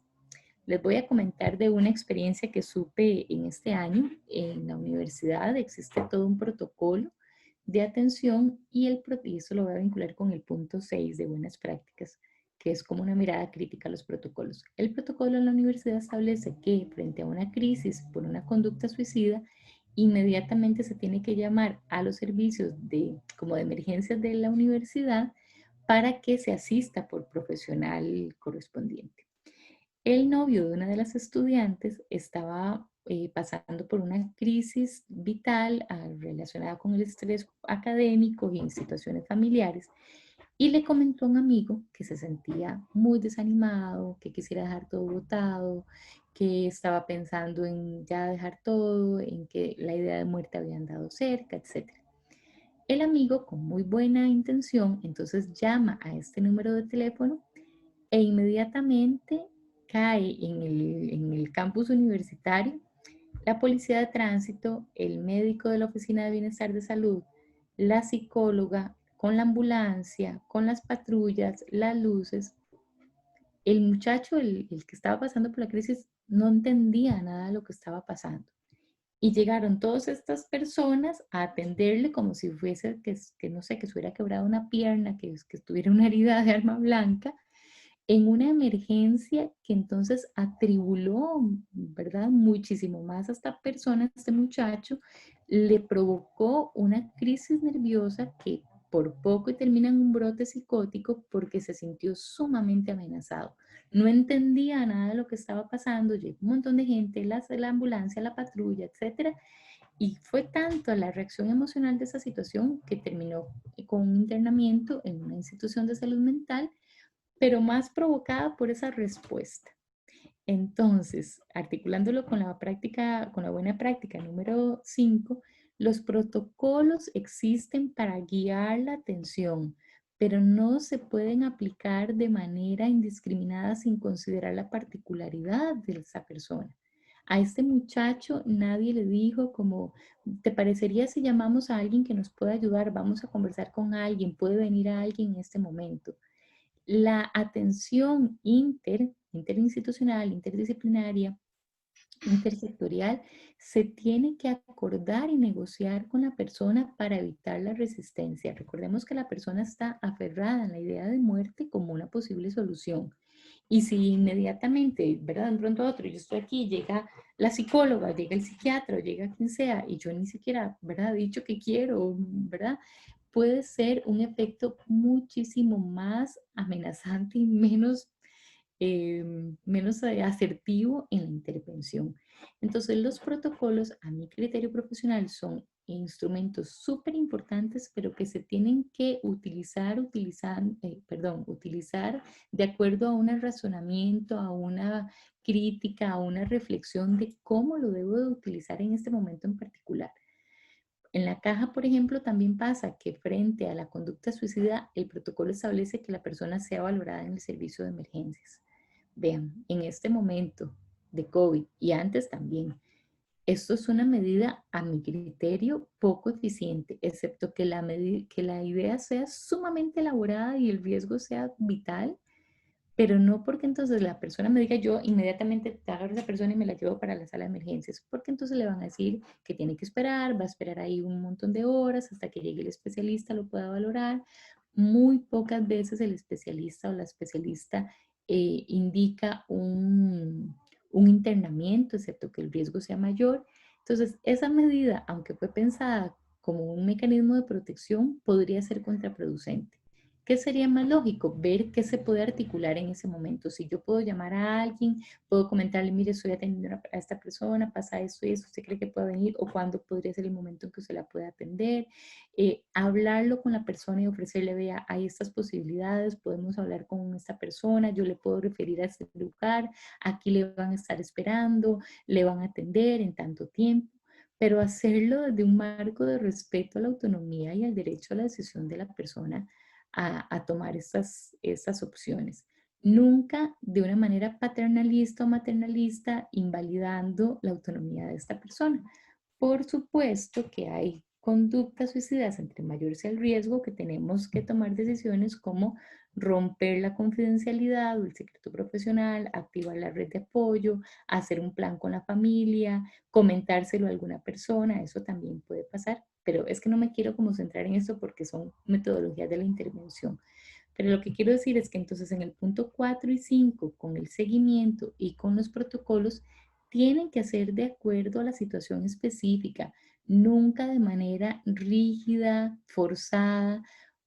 Les voy a comentar de una experiencia que supe en este año en la universidad. Existe todo un protocolo de atención y eso lo voy a vincular con el punto 6 de buenas prácticas, que es como una mirada crítica a los protocolos. El protocolo en la universidad establece que frente a una crisis por una conducta suicida, inmediatamente se tiene que llamar a los servicios como de emergencias de la universidad para que se asista por profesional correspondiente. El novio de una de las estudiantes estaba pasando por una crisis vital relacionada con el estrés académico y en situaciones familiares y le comentó a un amigo que se sentía muy desanimado, que quisiera dejar todo botado, que estaba pensando en ya dejar todo, en que la idea de muerte había andado cerca, etcétera. El amigo, con muy buena intención, entonces llama a este número de teléfono e inmediatamente cae en el campus universitario la policía de tránsito, el médico de la Oficina de Bienestar de Salud, la psicóloga, con la ambulancia, con las patrullas, las luces. El muchacho, el que estaba pasando por la crisis, no entendía nada de lo que estaba pasando. Y llegaron todas estas personas a atenderle como si fuese que no sé, que se hubiera quebrado una pierna, que tuviera una herida de arma blanca, en una emergencia que entonces atribuló, ¿verdad? Muchísimo más a esta persona, a este muchacho, le provocó una crisis nerviosa que por poco y termina en un brote psicótico porque se sintió sumamente amenazado. No entendía nada de lo que estaba pasando, llegó un montón de gente, la ambulancia, la patrulla, etcétera, y fue tanto la reacción emocional de esa situación que terminó con un internamiento en una institución de salud mental, pero más provocada por esa respuesta. Entonces, articulándolo con la práctica, con la buena práctica número 5, los protocolos existen para guiar la atención, pero no se pueden aplicar de manera indiscriminada sin considerar la particularidad de esa persona. A este muchacho nadie le dijo como, ¿te parecería si llamamos a alguien que nos pueda ayudar? Vamos a conversar con alguien, puede venir a alguien en este momento. La atención interinstitucional, interdisciplinaria, intersectorial, se tiene que acordar y negociar con la persona para evitar la resistencia. Recordemos que la persona está aferrada en la idea de muerte como una posible solución. Y si inmediatamente, ¿verdad? De un pronto a otro, yo estoy aquí, llega la psicóloga, llega el psiquiatra, llega quien sea, y yo ni siquiera, ¿verdad? He dicho que quiero, ¿verdad? Puede ser un efecto muchísimo más amenazante y menos asertivo en la intervención. Entonces, los protocolos, a mi criterio profesional, son instrumentos súper importantes, pero que se tienen que utilizar de acuerdo a un razonamiento, a una crítica, a una reflexión de cómo lo debo de utilizar en este momento en particular. En la caja, por ejemplo, también pasa que frente a la conducta suicida, el protocolo establece que la persona sea valorada en el servicio de emergencias. Vean, en este momento de COVID y antes también, esto es una medida, a mi criterio, poco eficiente, excepto que que la idea sea sumamente elaborada y el riesgo sea vital, pero no porque entonces la persona me diga yo inmediatamente te agarro a esa persona y me la llevo para la sala de emergencias, porque entonces le van a decir que tiene que esperar, va a esperar ahí un montón de horas hasta que llegue el especialista, lo pueda valorar. Muy pocas veces el especialista o la especialista indica un internamiento, excepto que el riesgo sea mayor. Entonces, esa medida, aunque fue pensada como un mecanismo de protección, podría ser contraproducente. ¿Qué sería más lógico? Ver qué se puede articular en ese momento. Si yo puedo llamar a alguien, puedo comentarle, mire, estoy atendiendo a esta persona, pasa esto y eso, ¿usted cree que puede venir? ¿O cuándo podría ser el momento en que usted la pueda atender? Hablarlo con la persona y ofrecerle, vea, hay estas posibilidades, podemos hablar con esta persona, yo le puedo referir a este lugar, aquí le van a estar esperando, le van a atender en tanto tiempo, pero hacerlo desde un marco de respeto a la autonomía y al derecho a la decisión de la persona a tomar estas opciones. Nunca de una manera paternalista o maternalista invalidando la autonomía de esta persona. Por supuesto que hay conductas suicidas, entre mayor sea el riesgo, que tenemos que tomar decisiones como romper la confidencialidad o el secreto profesional, activar la red de apoyo, hacer un plan con la familia, comentárselo a alguna persona, eso también puede pasar, pero es que no me quiero como centrar en esto porque son metodologías de la intervención. Pero lo que quiero decir es que entonces en el punto 4 y 5, con el seguimiento y con los protocolos, tienen que hacer de acuerdo a la situación específica. nunca de manera rígida, forzada,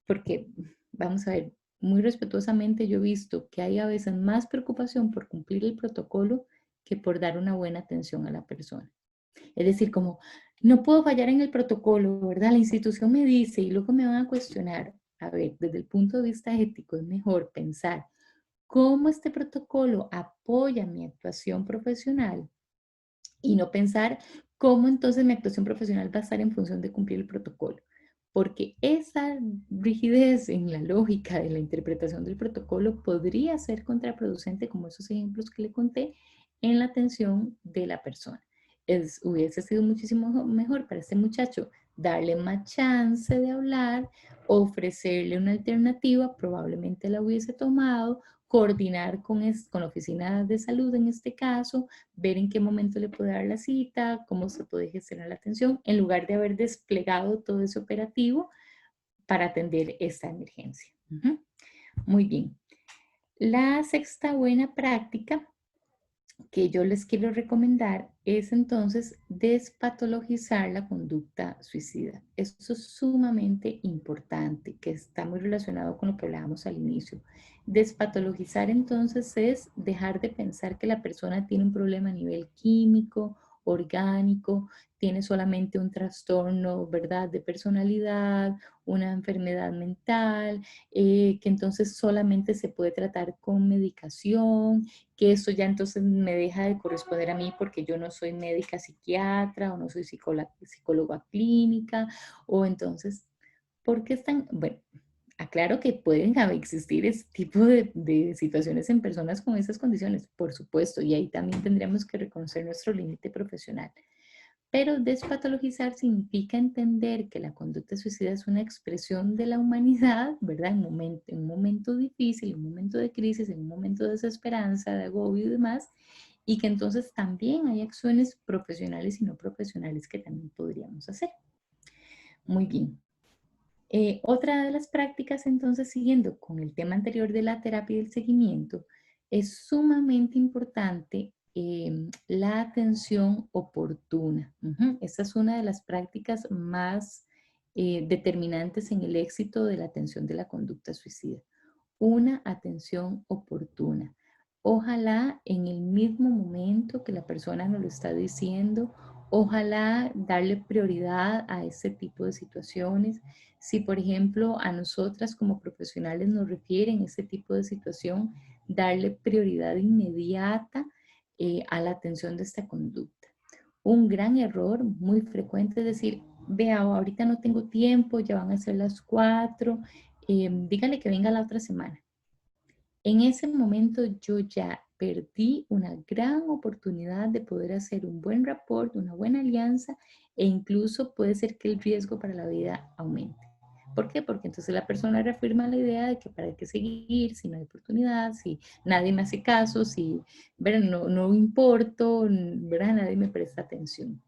porque vamos a ver, muy respetuosamente yo he visto que hay a veces más preocupación por cumplir el protocolo que por dar una buena atención a la persona. Es decir, como no puedo fallar en el protocolo, ¿verdad? La institución me dice y luego me van a cuestionar. A ver, desde el punto de vista ético es mejor pensar cómo este protocolo apoya mi actuación profesional y no pensar cómo entonces mi actuación profesional va a estar en función de cumplir el protocolo. Porque esa rigidez en la lógica de la interpretación del protocolo podría ser contraproducente, como esos ejemplos que le conté, en la atención de la persona. Hubiese sido muchísimo mejor para este muchacho darle más chance de hablar, ofrecerle una alternativa, probablemente la hubiese tomado, coordinar con la oficina de salud en este caso, ver en qué momento le puede dar la cita, cómo se puede gestionar la atención, en lugar de haber desplegado todo ese operativo para atender esta emergencia. Muy bien. La sexta buena práctica que yo les quiero recomendar es entonces despatologizar la conducta suicida. Esto es sumamente importante, que está muy relacionado con lo que hablábamos al inicio. Despatologizar entonces es dejar de pensar que la persona tiene un problema a nivel químico, orgánico, tiene solamente un trastorno, ¿verdad?, de personalidad, una enfermedad mental, que entonces solamente se puede tratar con medicación, que eso ya entonces me deja de corresponder a mí porque yo no soy médica psiquiatra o no soy psicóloga clínica, o entonces, ¿por qué están? Bueno, aclaro que pueden existir ese tipo de situaciones en personas con esas condiciones, por supuesto, y ahí también tendríamos que reconocer nuestro límite profesional. Pero despatologizar significa entender que la conducta suicida es una expresión de la humanidad, ¿verdad? En un momento difícil, en un momento de crisis, en un momento de desesperanza, de agobio y demás, y que entonces también hay acciones profesionales y no profesionales que también podríamos hacer. Muy bien. Otra de las prácticas, entonces, siguiendo con el tema anterior de la terapia y el seguimiento, es sumamente importante la atención oportuna. Esta es una de las prácticas más determinantes en el éxito de la atención de la conducta suicida. Una atención oportuna. Ojalá en el mismo momento que la persona nos lo está diciendo, ojalá darle prioridad a ese tipo de situaciones. Si, por ejemplo, a nosotras como profesionales nos refieren ese tipo de situación, darle prioridad inmediata a la atención de esta conducta. Un gran error muy frecuente es decir, vea, ahorita no tengo tiempo, ya van a ser las 4, dígale que venga la otra semana. En ese momento yo ya perdí una gran oportunidad de poder hacer un buen rapport, una buena alianza e incluso puede ser que el riesgo para la vida aumente. ¿Por qué? Porque entonces la persona reafirma la idea de que para qué seguir, si no hay oportunidad, si nadie me hace caso, si ¿verdad? No importo, ¿verdad? Nadie me presta atención.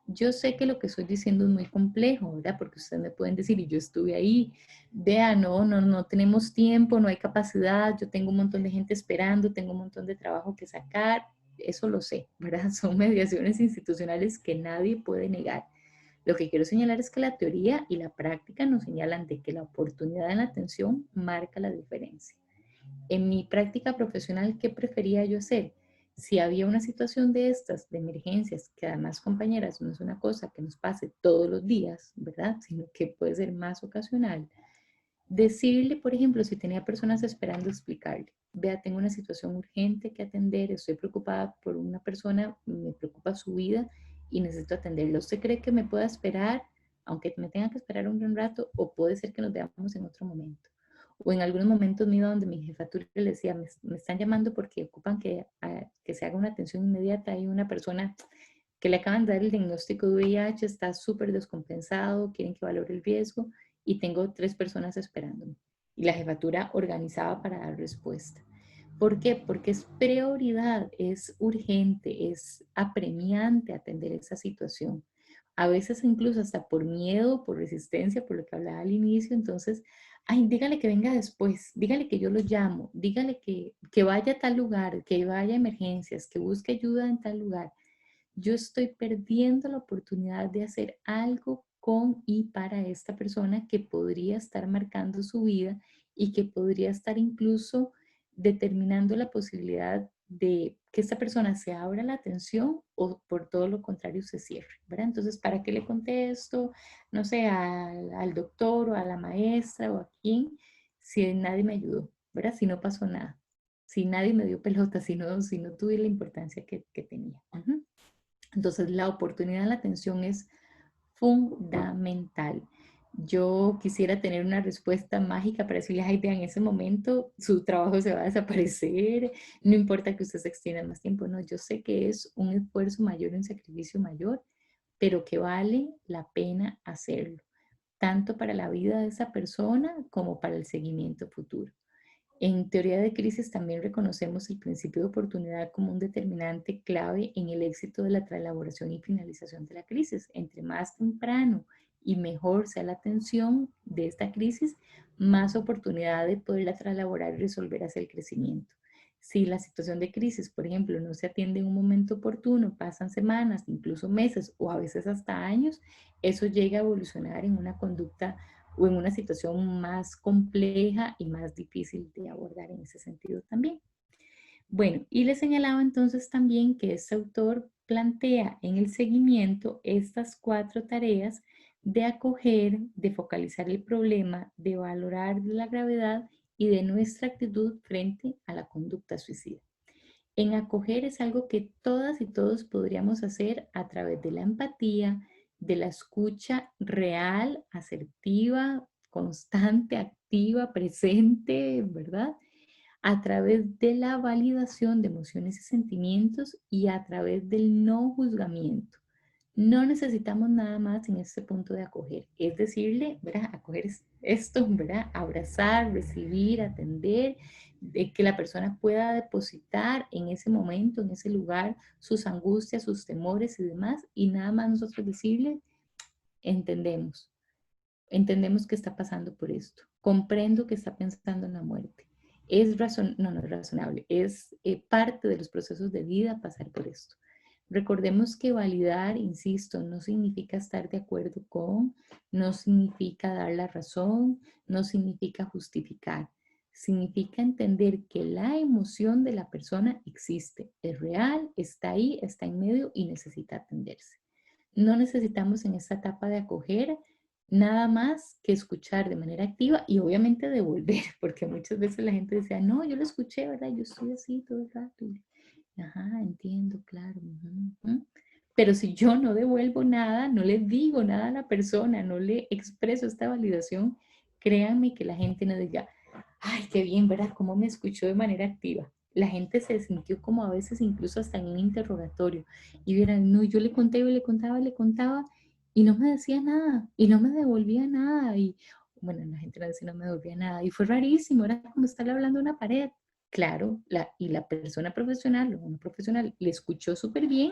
Yo sé que lo que estoy diciendo es muy complejo, ¿verdad? Porque ustedes me pueden decir, y yo estuve ahí, vea, no tenemos tiempo, no hay capacidad, yo tengo un montón de gente esperando, tengo un montón de trabajo que sacar, eso lo sé, ¿verdad? Son mediaciones institucionales que nadie puede negar. Lo que quiero señalar es que la teoría y la práctica nos señalan de que la oportunidad en la atención marca la diferencia. En mi práctica profesional, ¿qué prefería yo hacer? Si había una situación de estas, de emergencias, que además, compañeras, no es una cosa que nos pase todos los días, ¿verdad? Sino que puede ser más ocasional. Decirle, por ejemplo, si tenía personas esperando, explicarle, vea, tengo una situación urgente que atender, estoy preocupada por una persona, me preocupa su vida y necesito atenderla. ¿Usted cree que me pueda esperar, aunque me tenga que esperar un gran rato, o puede ser que nos veamos en otro momento? O en algunos momentos mío donde mi jefatura le decía, me están llamando porque ocupan que se haga una atención inmediata. Hay una persona que le acaban de dar el diagnóstico de VIH, está súper descompensado, quieren que valore el riesgo y tengo 3 personas esperándome. Y la jefatura organizaba para dar respuesta. ¿Por qué? Porque es prioridad, es urgente, es apremiante atender esa situación. A veces incluso hasta por miedo, por resistencia, por lo que hablaba al inicio, entonces, ay, dígale que venga después, dígale que yo lo llamo, dígale que vaya a tal lugar, que vaya a emergencias, que busque ayuda en tal lugar. yo estoy perdiendo la oportunidad de hacer algo con y para esta persona que podría estar marcando su vida y que podría estar incluso determinando la posibilidad de que esta persona se abra la atención o por todo lo contrario se cierre, ¿verdad? Entonces, ¿para qué le contesto? No sé, al doctor o a la maestra o a quién, si nadie me ayudó, ¿verdad? Si no pasó nada, si nadie me dio pelota, si no tuve la importancia que tenía. Ujú. Entonces, la oportunidad de la atención es fundamental. Yo quisiera tener una respuesta mágica para decirles, ay, vean, en ese momento su trabajo se va a desaparecer, no importa que usted se extienda más tiempo, no, yo sé que es un esfuerzo mayor, un sacrificio mayor, pero que vale la pena hacerlo, tanto para la vida de esa persona como para el seguimiento futuro. En teoría de crisis también reconocemos el principio de oportunidad como un determinante clave en el éxito de la elaboración y finalización de la crisis. Entre más temprano y mejor sea la atención de esta crisis, más oportunidad de poderla elaborar y resolver hacia el crecimiento. Si la situación de crisis, por ejemplo, no se atiende en un momento oportuno, pasan semanas, incluso meses o a veces hasta años, eso llega a evolucionar en una conducta o en una situación más compleja y más difícil de abordar en ese sentido también. Bueno, y le señalaba entonces también que este autor plantea en el seguimiento estas 4 tareas de acoger, de focalizar el problema, de valorar la gravedad y de nuestra actitud frente a la conducta suicida. En acoger es algo que todas y todos podríamos hacer a través de la empatía, de la escucha real, asertiva, constante, activa, presente, ¿verdad? A través de la validación de emociones y sentimientos y a través del no juzgamiento. No necesitamos nada más en este punto de acoger, es decirle, ¿verdad? Acoger es esto, ¿verdad? Abrazar, recibir, atender, de que la persona pueda depositar en ese momento, en ese lugar, sus angustias, sus temores y demás, y nada más nosotros decirle, entendemos, entendemos que está pasando por esto, comprendo que está pensando en la muerte. Es no, no es razonable, es parte de los procesos de vida pasar por esto. Recordemos que validar, insisto, no significa estar de acuerdo con, no significa dar la razón, no significa justificar. Significa entender que la emoción de la persona existe, es real, está ahí, está en medio y necesita atenderse. No necesitamos en esta etapa de acoger nada más que escuchar de manera activa y obviamente devolver, porque muchas veces la gente decía, no, yo lo escuché, ¿verdad? Yo estoy así todo el rato. Ajá, entiendo, claro. Ujú, ujú. Pero si yo no devuelvo nada, no le digo nada a la persona, no le expreso esta validación, créanme que la gente no diga, ay, qué bien, ¿verdad? ¿Cómo me escuchó de manera activa? La gente se sintió como a veces incluso hasta en un interrogatorio. Y vieran, no, yo le conté, le contaba, y no me decía nada, y no me devolvía nada. Y bueno, la gente no decía, no me devolvía nada. Y fue rarísimo, era como estarle hablando a una pared. Claro, y la persona profesional o un profesional le escuchó súper bien,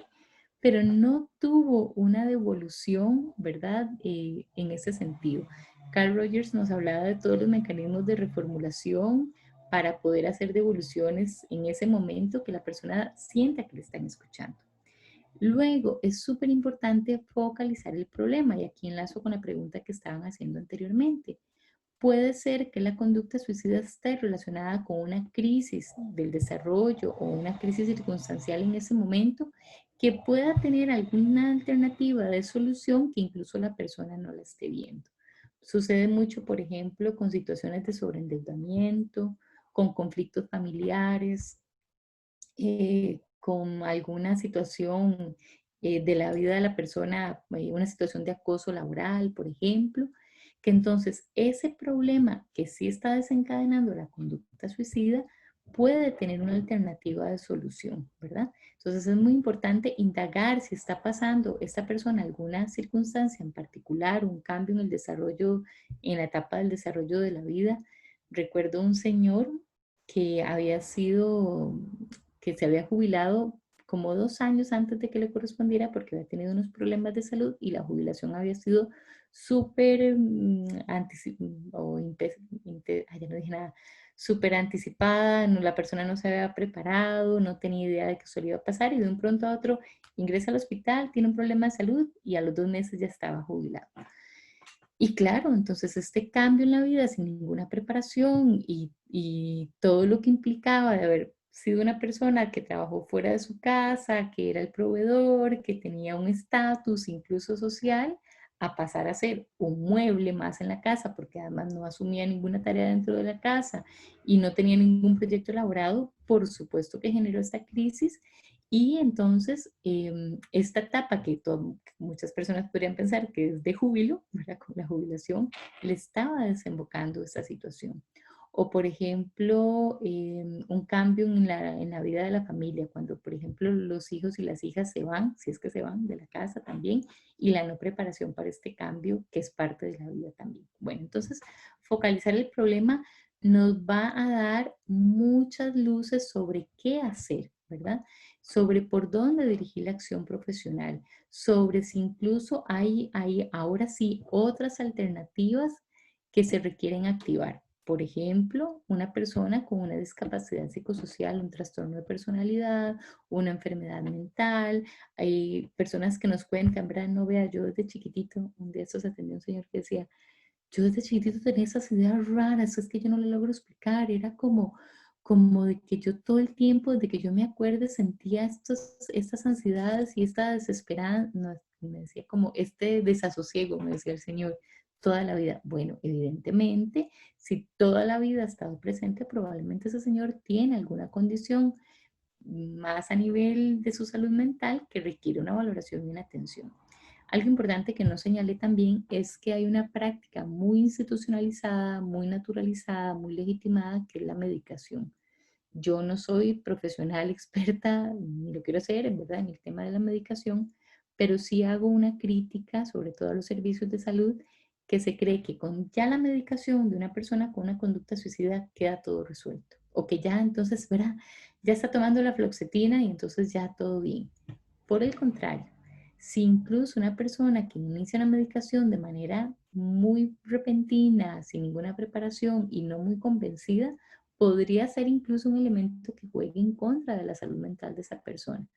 pero no tuvo una devolución, ¿verdad? En ese sentido. Carl Rogers nos hablaba de todos los mecanismos de reformulación para poder hacer devoluciones en ese momento que la persona sienta que le están escuchando. Luego, es súper importante focalizar el problema, y aquí enlazo con la pregunta que estaban haciendo anteriormente. Puede ser que la conducta suicida esté relacionada con una crisis del desarrollo o una crisis circunstancial en ese momento que pueda tener alguna alternativa de solución que incluso la persona no la esté viendo. Sucede mucho, por ejemplo, con situaciones de sobreendeudamiento, con conflictos familiares, con alguna situación de la vida de la persona, una situación de acoso laboral, por ejemplo, que entonces ese problema que sí está desencadenando la conducta suicida puede tener una alternativa de solución, ¿verdad? Entonces es muy importante indagar si está pasando esta persona alguna circunstancia en particular, un cambio en el desarrollo, en la etapa del desarrollo de la vida. Recuerdo un señor que había sido que se había jubilado como 2 años antes de que le correspondiera porque había tenido unos problemas de salud y la jubilación había sido súper ya no dije nada, súper anticipada, no, la persona no se había preparado, no tenía idea de que eso le iba a pasar y de un pronto a otro ingresa al hospital, tiene un problema de salud y a los 2 meses ya estaba jubilado. Y claro, entonces este cambio en la vida sin ninguna preparación y todo lo que implicaba de haber sido una persona que trabajó fuera de su casa, que era el proveedor, que tenía un estatus incluso social, a pasar a ser un mueble más en la casa, porque además no asumía ninguna tarea dentro de la casa y no tenía ningún proyecto elaborado, por supuesto que generó esta crisis y entonces, esta etapa que muchas personas podrían pensar que es de júbilo, ¿verdad? Con la jubilación, le estaba desembocando esta situación. O, por ejemplo, un cambio en la vida de la familia, cuando, por ejemplo, los hijos y las hijas se van, si es que se van de la casa también, y la no preparación para este cambio, que es parte de la vida también. Bueno, entonces, focalizar el problema nos va a dar muchas luces sobre qué hacer, ¿verdad? Sobre por dónde dirigir la acción profesional, sobre si incluso hay ahora sí otras alternativas que se requieren activar. Por ejemplo, una persona con una discapacidad psicosocial, un trastorno de personalidad, una enfermedad mental. Hay personas que nos cuentan, ¿verdad? No vea, yo desde chiquitito, un día estos atendió un señor que decía, yo desde chiquitito tenía esas ideas raras, es que yo no le logro explicar, era como de que yo todo el tiempo, desde que yo me acuerde, sentía estas ansiedades y esta desesperanza, no, me decía como este desasosiego, me decía el Señor, toda la vida. Bueno, evidentemente, si toda la vida ha estado presente, probablemente ese Señor tiene alguna condición más a nivel de su salud mental que requiere una valoración y una atención. Algo importante que no señalé también es que hay una práctica muy institucionalizada, muy naturalizada, muy legitimada, que es la medicación. Yo no soy profesional experta, ni lo quiero hacer, en verdad, en el tema de la medicación, pero sí hago una crítica, sobre todo a los servicios de salud, que se cree que con ya la medicación de una persona con una conducta suicida queda todo resuelto. O que ya entonces, verá, ya está tomando la fluoxetina y entonces ya todo bien. Por el contrario, si incluso una persona que inicia la medicación de manera muy repentina, sin ninguna preparación y no muy convencida, podría ser incluso un elemento que juegue en contra de la salud mental de esa persona.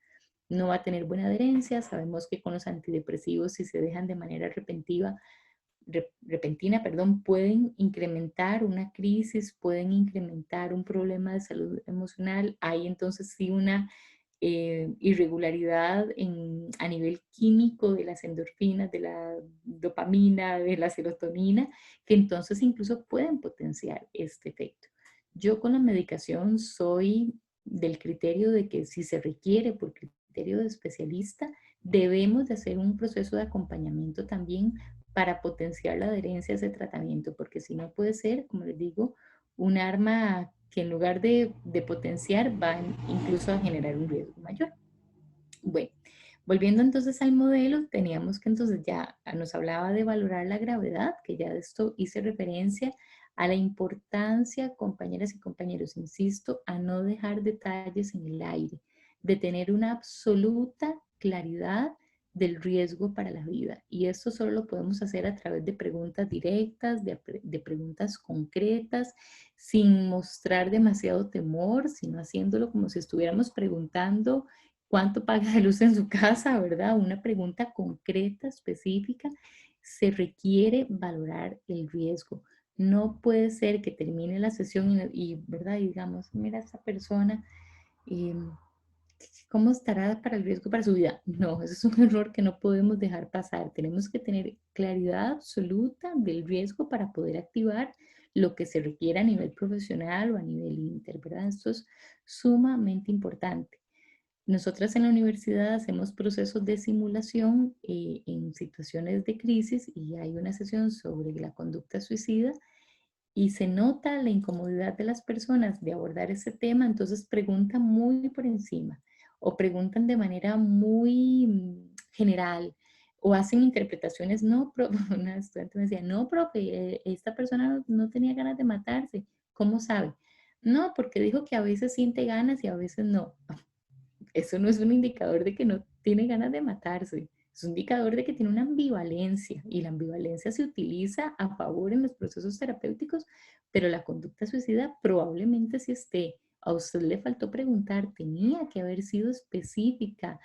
No va a tener buena adherencia. Sabemos que con los antidepresivos, si se dejan de manera repentina, perdón, pueden incrementar una crisis, pueden incrementar un problema de salud emocional. Hay entonces sí una irregularidad a nivel químico de las endorfinas, de la dopamina, de la serotonina, que entonces incluso pueden potenciar este efecto. Yo con la medicación soy del criterio de que si se requiere por criterio de especialista, debemos de hacer un proceso de acompañamiento también para potenciar la adherencia a ese tratamiento, porque si no puede ser, como les digo, un arma que en lugar de potenciar va incluso a generar un riesgo mayor. Bueno, volviendo entonces al modelo, teníamos que entonces ya nos hablaba de valorar la gravedad, que ya de esto hice referencia a la importancia, compañeras y compañeros, insisto, a no dejar detalles en el aire, de tener una absoluta claridad del riesgo para la vida. Y esto solo lo podemos hacer a través de preguntas directas, de preguntas concretas, sin mostrar demasiado temor, sino haciéndolo como si estuviéramos preguntando cuánto paga de luz en su casa, ¿verdad? Una pregunta concreta, específica. Se requiere valorar el riesgo. No puede ser que termine la sesión ¿verdad? Y digamos, mira, esta persona, eh, ¿cómo estará para el riesgo para su vida? No, ese es un error que no podemos dejar pasar. Tenemos que tener claridad absoluta del riesgo para poder activar lo que se requiera a nivel profesional o a nivel inter, ¿verdad? Esto es sumamente importante. Nosotras en la universidad hacemos procesos de simulación en situaciones de crisis y hay una sesión sobre la conducta suicida y se nota la incomodidad de las personas de abordar ese tema, entonces preguntan muy por encima o preguntan de manera muy general o hacen interpretaciones, no, una estudiante me decía, no, profe, esta persona no tenía ganas de matarse, ¿cómo sabe? No, porque dijo que a veces siente ganas y a veces no. Eso no es un indicador de que no tiene ganas de matarse. Es un indicador de que tiene una ambivalencia y la ambivalencia se utiliza a favor en los procesos terapéuticos, pero la conducta suicida probablemente sí esté. A usted le faltó preguntar, tenía que haber sido específica,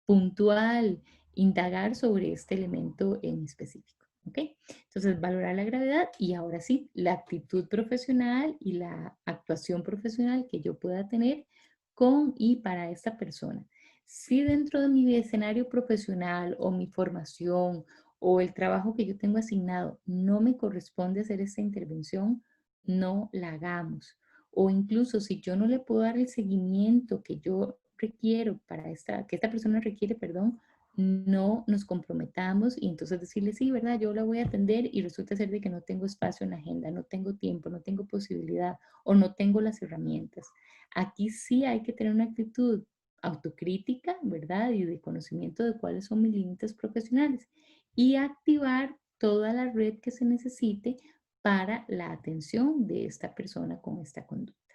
puntual, indagar sobre este elemento en específico. ¿Ok? Entonces, valorar la gravedad y ahora sí, la actitud profesional y la actuación profesional que yo pueda tener con y para esta persona. Si dentro de mi escenario profesional o mi formación o el trabajo que yo tengo asignado no me corresponde hacer esta intervención, no la hagamos. O incluso si yo no le puedo dar el seguimiento que yo requiero para que esta persona requiere, perdón, no nos comprometamos y entonces decirle, sí, ¿verdad? Yo la voy a atender y resulta ser de que no tengo espacio en la agenda, no tengo tiempo, no tengo posibilidad o no tengo las herramientas. Aquí sí hay que tener una actitud autocrítica, ¿verdad? Y de conocimiento de cuáles son mis límites profesionales y activar toda la red que se necesite para la atención de esta persona con esta conducta.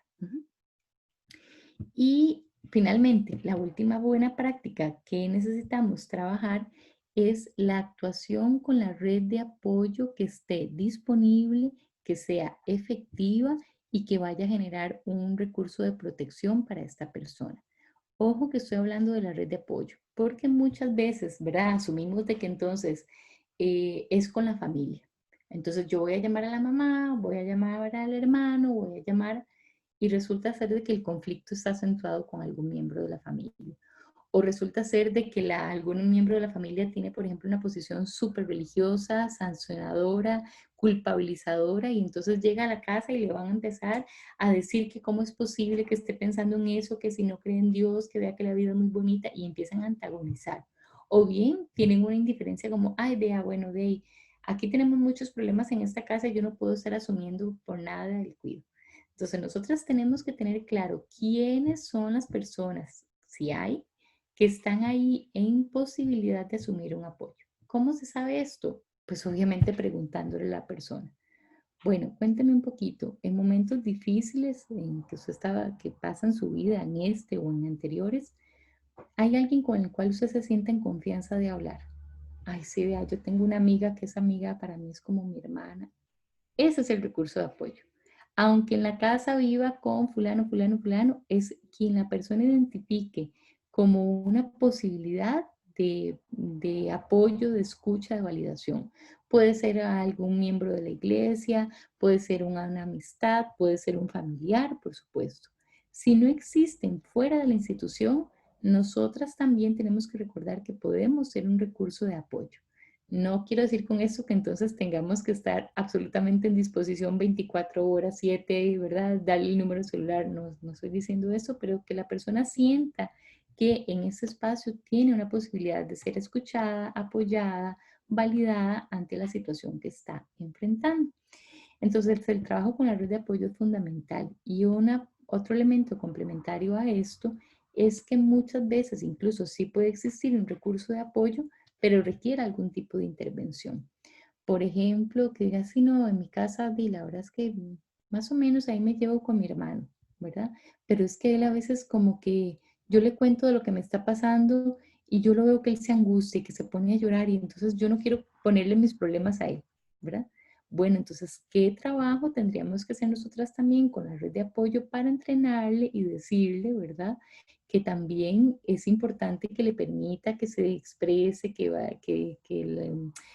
Y finalmente, la última buena práctica que necesitamos trabajar es la actuación con la red de apoyo que esté disponible, que sea efectiva y que vaya a generar un recurso de protección para esta persona. Ojo que estoy hablando de la red de apoyo, porque muchas veces, ¿verdad? Asumimos de que entonces es con la familia. Entonces yo voy a llamar a la mamá, voy a llamar al hermano, voy a llamar y resulta ser de que el conflicto está acentuado con algún miembro de la familia. O resulta ser de que algún miembro de la familia tiene, por ejemplo, una posición súper religiosa, sancionadora, culpabilizadora, y entonces llega a la casa y le van a empezar a decir que cómo es posible que esté pensando en eso, que si no cree en Dios, que vea que la vida es muy bonita, y empiezan a antagonizar. O bien tienen una indiferencia como, ay, vea, bueno, de ahí, aquí tenemos muchos problemas en esta casa y yo no puedo estar asumiendo por nada el cuidado. Entonces, nosotras tenemos que tener claro quiénes son las personas, si hay, que están ahí en posibilidad de asumir un apoyo. ¿Cómo se sabe esto? Pues obviamente preguntándole a la persona. Bueno, cuénteme un poquito, en momentos difíciles en que usted estaba, que pasan su vida en este o en anteriores, ¿hay alguien con el cual usted se sienta en confianza de hablar? Ay, sí, vea, yo tengo una amiga que esa amiga para mí es como mi hermana. Ese es el recurso de apoyo. Aunque en la casa viva con fulano, fulano, fulano, es quien la persona identifique como una posibilidad de apoyo, de escucha, de validación. Puede ser algún miembro de la iglesia, puede ser una amistad, puede ser un familiar, por supuesto. Si no existen fuera de la institución, nosotras también tenemos que recordar que podemos ser un recurso de apoyo. No quiero decir con esto que entonces tengamos que estar absolutamente en disposición 24 horas, 7, ¿verdad? Darle el número celular, no estoy diciendo eso, pero que la persona sienta que en ese espacio tiene una posibilidad de ser escuchada, apoyada, validada ante la situación que está enfrentando. Entonces, el trabajo con la red de apoyo es fundamental y otro elemento complementario a esto es que muchas veces incluso sí puede existir un recurso de apoyo, pero requiere algún tipo de intervención. Por ejemplo, que diga, si no, en mi casa, la verdad es que más o menos ahí me llevo con mi hermano, ¿verdad? Pero es que él a veces como que yo le cuento de lo que me está pasando y yo lo veo que él se angustia y que se pone a llorar y entonces yo no quiero ponerle mis problemas a él, ¿verdad? Bueno, entonces, ¿qué trabajo tendríamos que hacer nosotras también con la red de apoyo para entrenarle y decirle, ¿verdad? Que también es importante que le permita que se exprese, que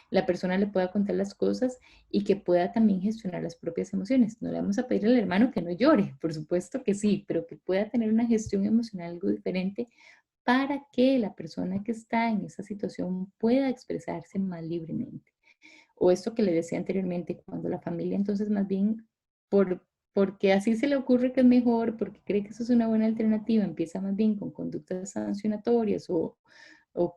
la persona le pueda contar las cosas y que pueda también gestionar las propias emociones. No le vamos a pedir al hermano que no llore, por supuesto que sí, pero que pueda tener una gestión emocional algo diferente para que la persona que está en esa situación pueda expresarse más libremente. O esto que le decía anteriormente, cuando la familia entonces más bien porque así se le ocurre que es mejor, porque cree que eso es una buena alternativa, empieza más bien con conductas sancionatorias o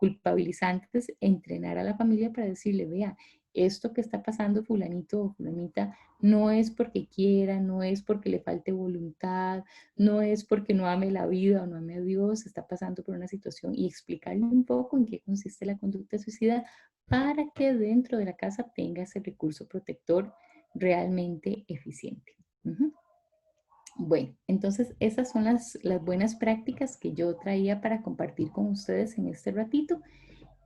culpabilizantes, entrenar a la familia para decirle, vea, esto que está pasando fulanito o fulanita no es porque quiera, no es porque le falte voluntad, no es porque no ame la vida o no ame a Dios, está pasando por una situación y explicarle un poco en qué consiste la conducta suicida para que dentro de la casa tenga ese recurso protector realmente eficiente. Ujú. Bueno, entonces esas son las buenas prácticas que yo traía para compartir con ustedes en este ratito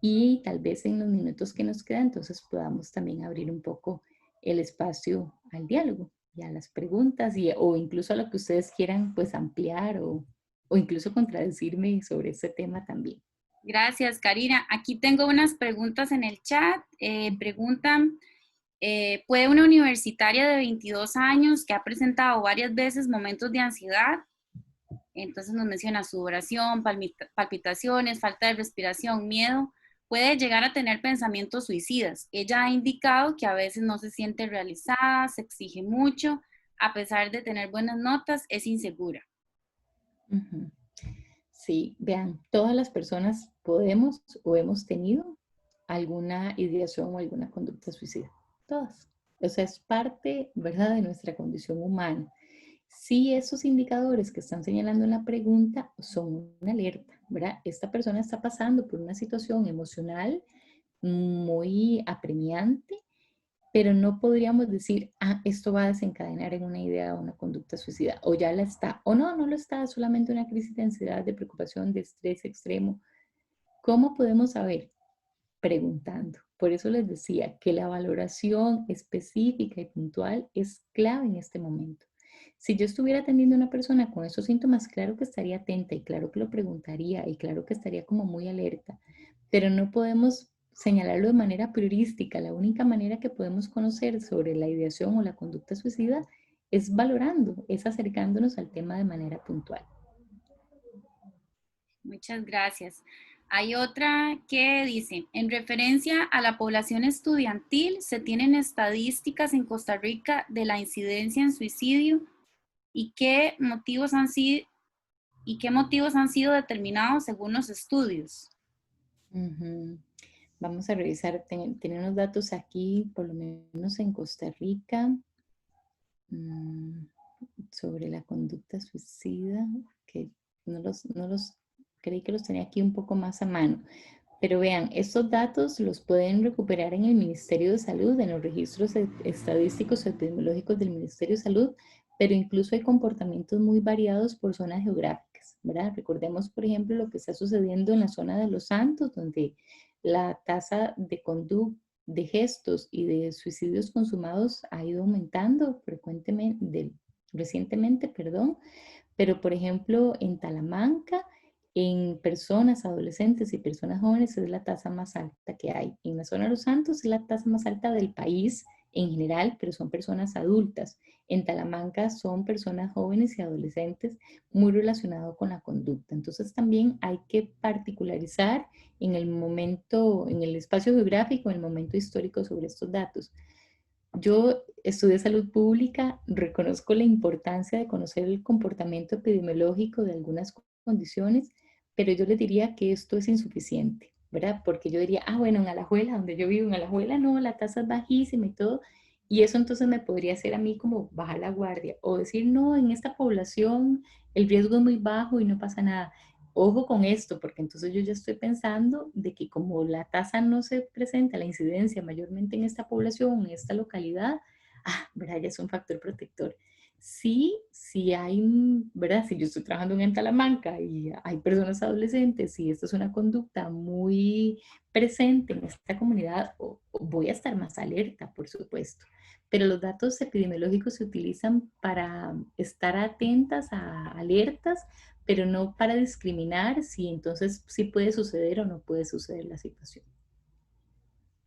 Y tal vez en los minutos que nos quedan, entonces podamos también abrir un poco el espacio al diálogo y a las preguntas o incluso a lo que ustedes quieran pues ampliar o incluso contradecirme sobre este tema también. Gracias, Karina. Aquí tengo unas preguntas en el chat. Preguntan, ¿puede una universitaria de 22 años que ha presentado varias veces momentos de ansiedad? Entonces nos menciona sudoración, palpitaciones, falta de respiración, miedo. Puede llegar a tener pensamientos suicidas. Ella ha indicado que a veces no se siente realizada, se exige mucho, a pesar de tener buenas notas, es insegura. Ujú. Sí, vean, todas las personas podemos o hemos tenido alguna ideación o alguna conducta suicida. Todas. O sea, es parte, ¿verdad?, de nuestra condición humana. Si esos indicadores que están señalando en la pregunta son una alerta, ¿verdad? Esta persona está pasando por una situación emocional muy apremiante, pero no podríamos decir, ah, esto va a desencadenar en una idea o una conducta suicida, o ya la está, o no, no lo está, solamente una crisis de ansiedad, de preocupación, de estrés extremo. ¿Cómo podemos saber? Preguntando. Por eso les decía que la valoración específica y puntual es clave en este momento. Si yo estuviera atendiendo a una persona con esos síntomas, claro que estaría atenta y claro que lo preguntaría y claro que estaría como muy alerta, pero no podemos señalarlo de manera priorística. La única manera que podemos conocer sobre la ideación o la conducta suicida es valorando, es acercándonos al tema de manera puntual. Muchas gracias. Hay otra que dice, en referencia a la población estudiantil, ¿se tienen estadísticas en Costa Rica de la incidencia en suicidio y qué motivos han sido determinados según los estudios? Ujú. Vamos a revisar, tiene unos datos aquí, por lo menos en Costa Rica, sobre la conducta suicida, que no los creí que los tenía aquí un poco más a mano. Pero vean, estos datos los pueden recuperar en el Ministerio de Salud, en los registros estadísticos o epidemiológicos del Ministerio de Salud, pero incluso hay comportamientos muy variados por zonas geográficas, ¿verdad? Recordemos, por ejemplo, lo que está sucediendo en la zona de Los Santos, donde la tasa de conducta, de gestos y de suicidios consumados ha ido aumentando recientemente, perdón, pero por ejemplo en Talamanca, en personas adolescentes y personas jóvenes es la tasa más alta que hay. En la zona de Los Santos es la tasa más alta del país en general, pero son personas adultas. En Talamanca son personas jóvenes y adolescentes muy relacionado con la conducta. Entonces también hay que particularizar en el momento, en el espacio geográfico, en el momento histórico sobre estos datos. Yo estudié salud pública, reconozco la importancia de conocer el comportamiento epidemiológico de algunas condiciones, pero yo les diría que esto es insuficiente, ¿verdad? Porque yo diría, ah, bueno, en Alajuela, donde yo vivo, en Alajuela no, la tasa es bajísima y todo, y eso entonces me podría hacer a mí como bajar la guardia o decir, no, en esta población el riesgo es muy bajo y no pasa nada. Ojo con esto, porque entonces yo ya estoy pensando de que como la tasa no se presenta, la incidencia mayormente en esta población, en esta localidad, ¿verdad? Ya es un factor protector. Sí, sí hay, ¿verdad? Si yo estoy trabajando en Talamanca y hay personas adolescentes y esto es una conducta muy presente en esta comunidad, voy a estar más alerta, por supuesto. Pero los datos epidemiológicos se utilizan para estar atentas a alertas, pero no para discriminar si entonces sí puede suceder o no puede suceder la situación.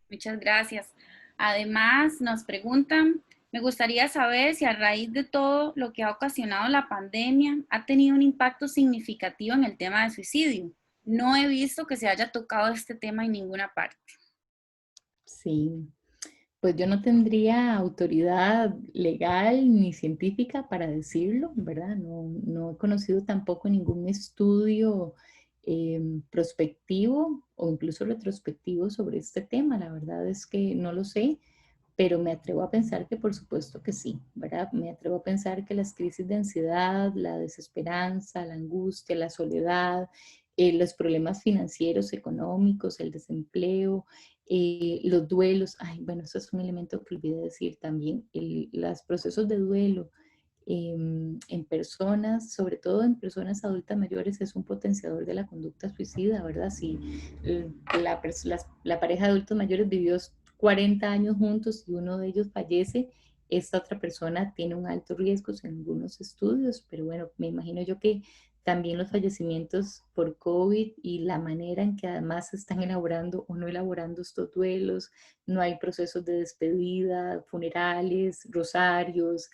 Muchas gracias. Además, nos preguntan, me gustaría saber si a raíz de todo lo que ha ocasionado la pandemia ha tenido un impacto significativo en el tema del suicidio. No he visto que se haya tocado este tema en ninguna parte. Sí, pues yo no tendría autoridad legal ni científica para decirlo, ¿verdad? No he conocido tampoco ningún estudio prospectivo o incluso retrospectivo sobre este tema. La verdad es que no lo sé, pero me atrevo a pensar que por supuesto que sí, ¿verdad? Me atrevo a pensar que las crisis de ansiedad, la desesperanza, la angustia, la soledad, los problemas financieros, económicos, el desempleo, los duelos, ay, bueno, eso es un elemento que olvidé decir también, los procesos de duelo, en personas, sobre todo en personas adultas mayores, es un potenciador de la conducta suicida, ¿verdad? Si la pareja de adultos mayores vivió 40 años juntos y uno de ellos fallece, esta otra persona tiene un alto riesgo en algunos estudios, pero bueno, me imagino yo que también los fallecimientos por COVID y la manera en que además se están elaborando o no elaborando estos duelos, no hay procesos de despedida, funerales, rosarios,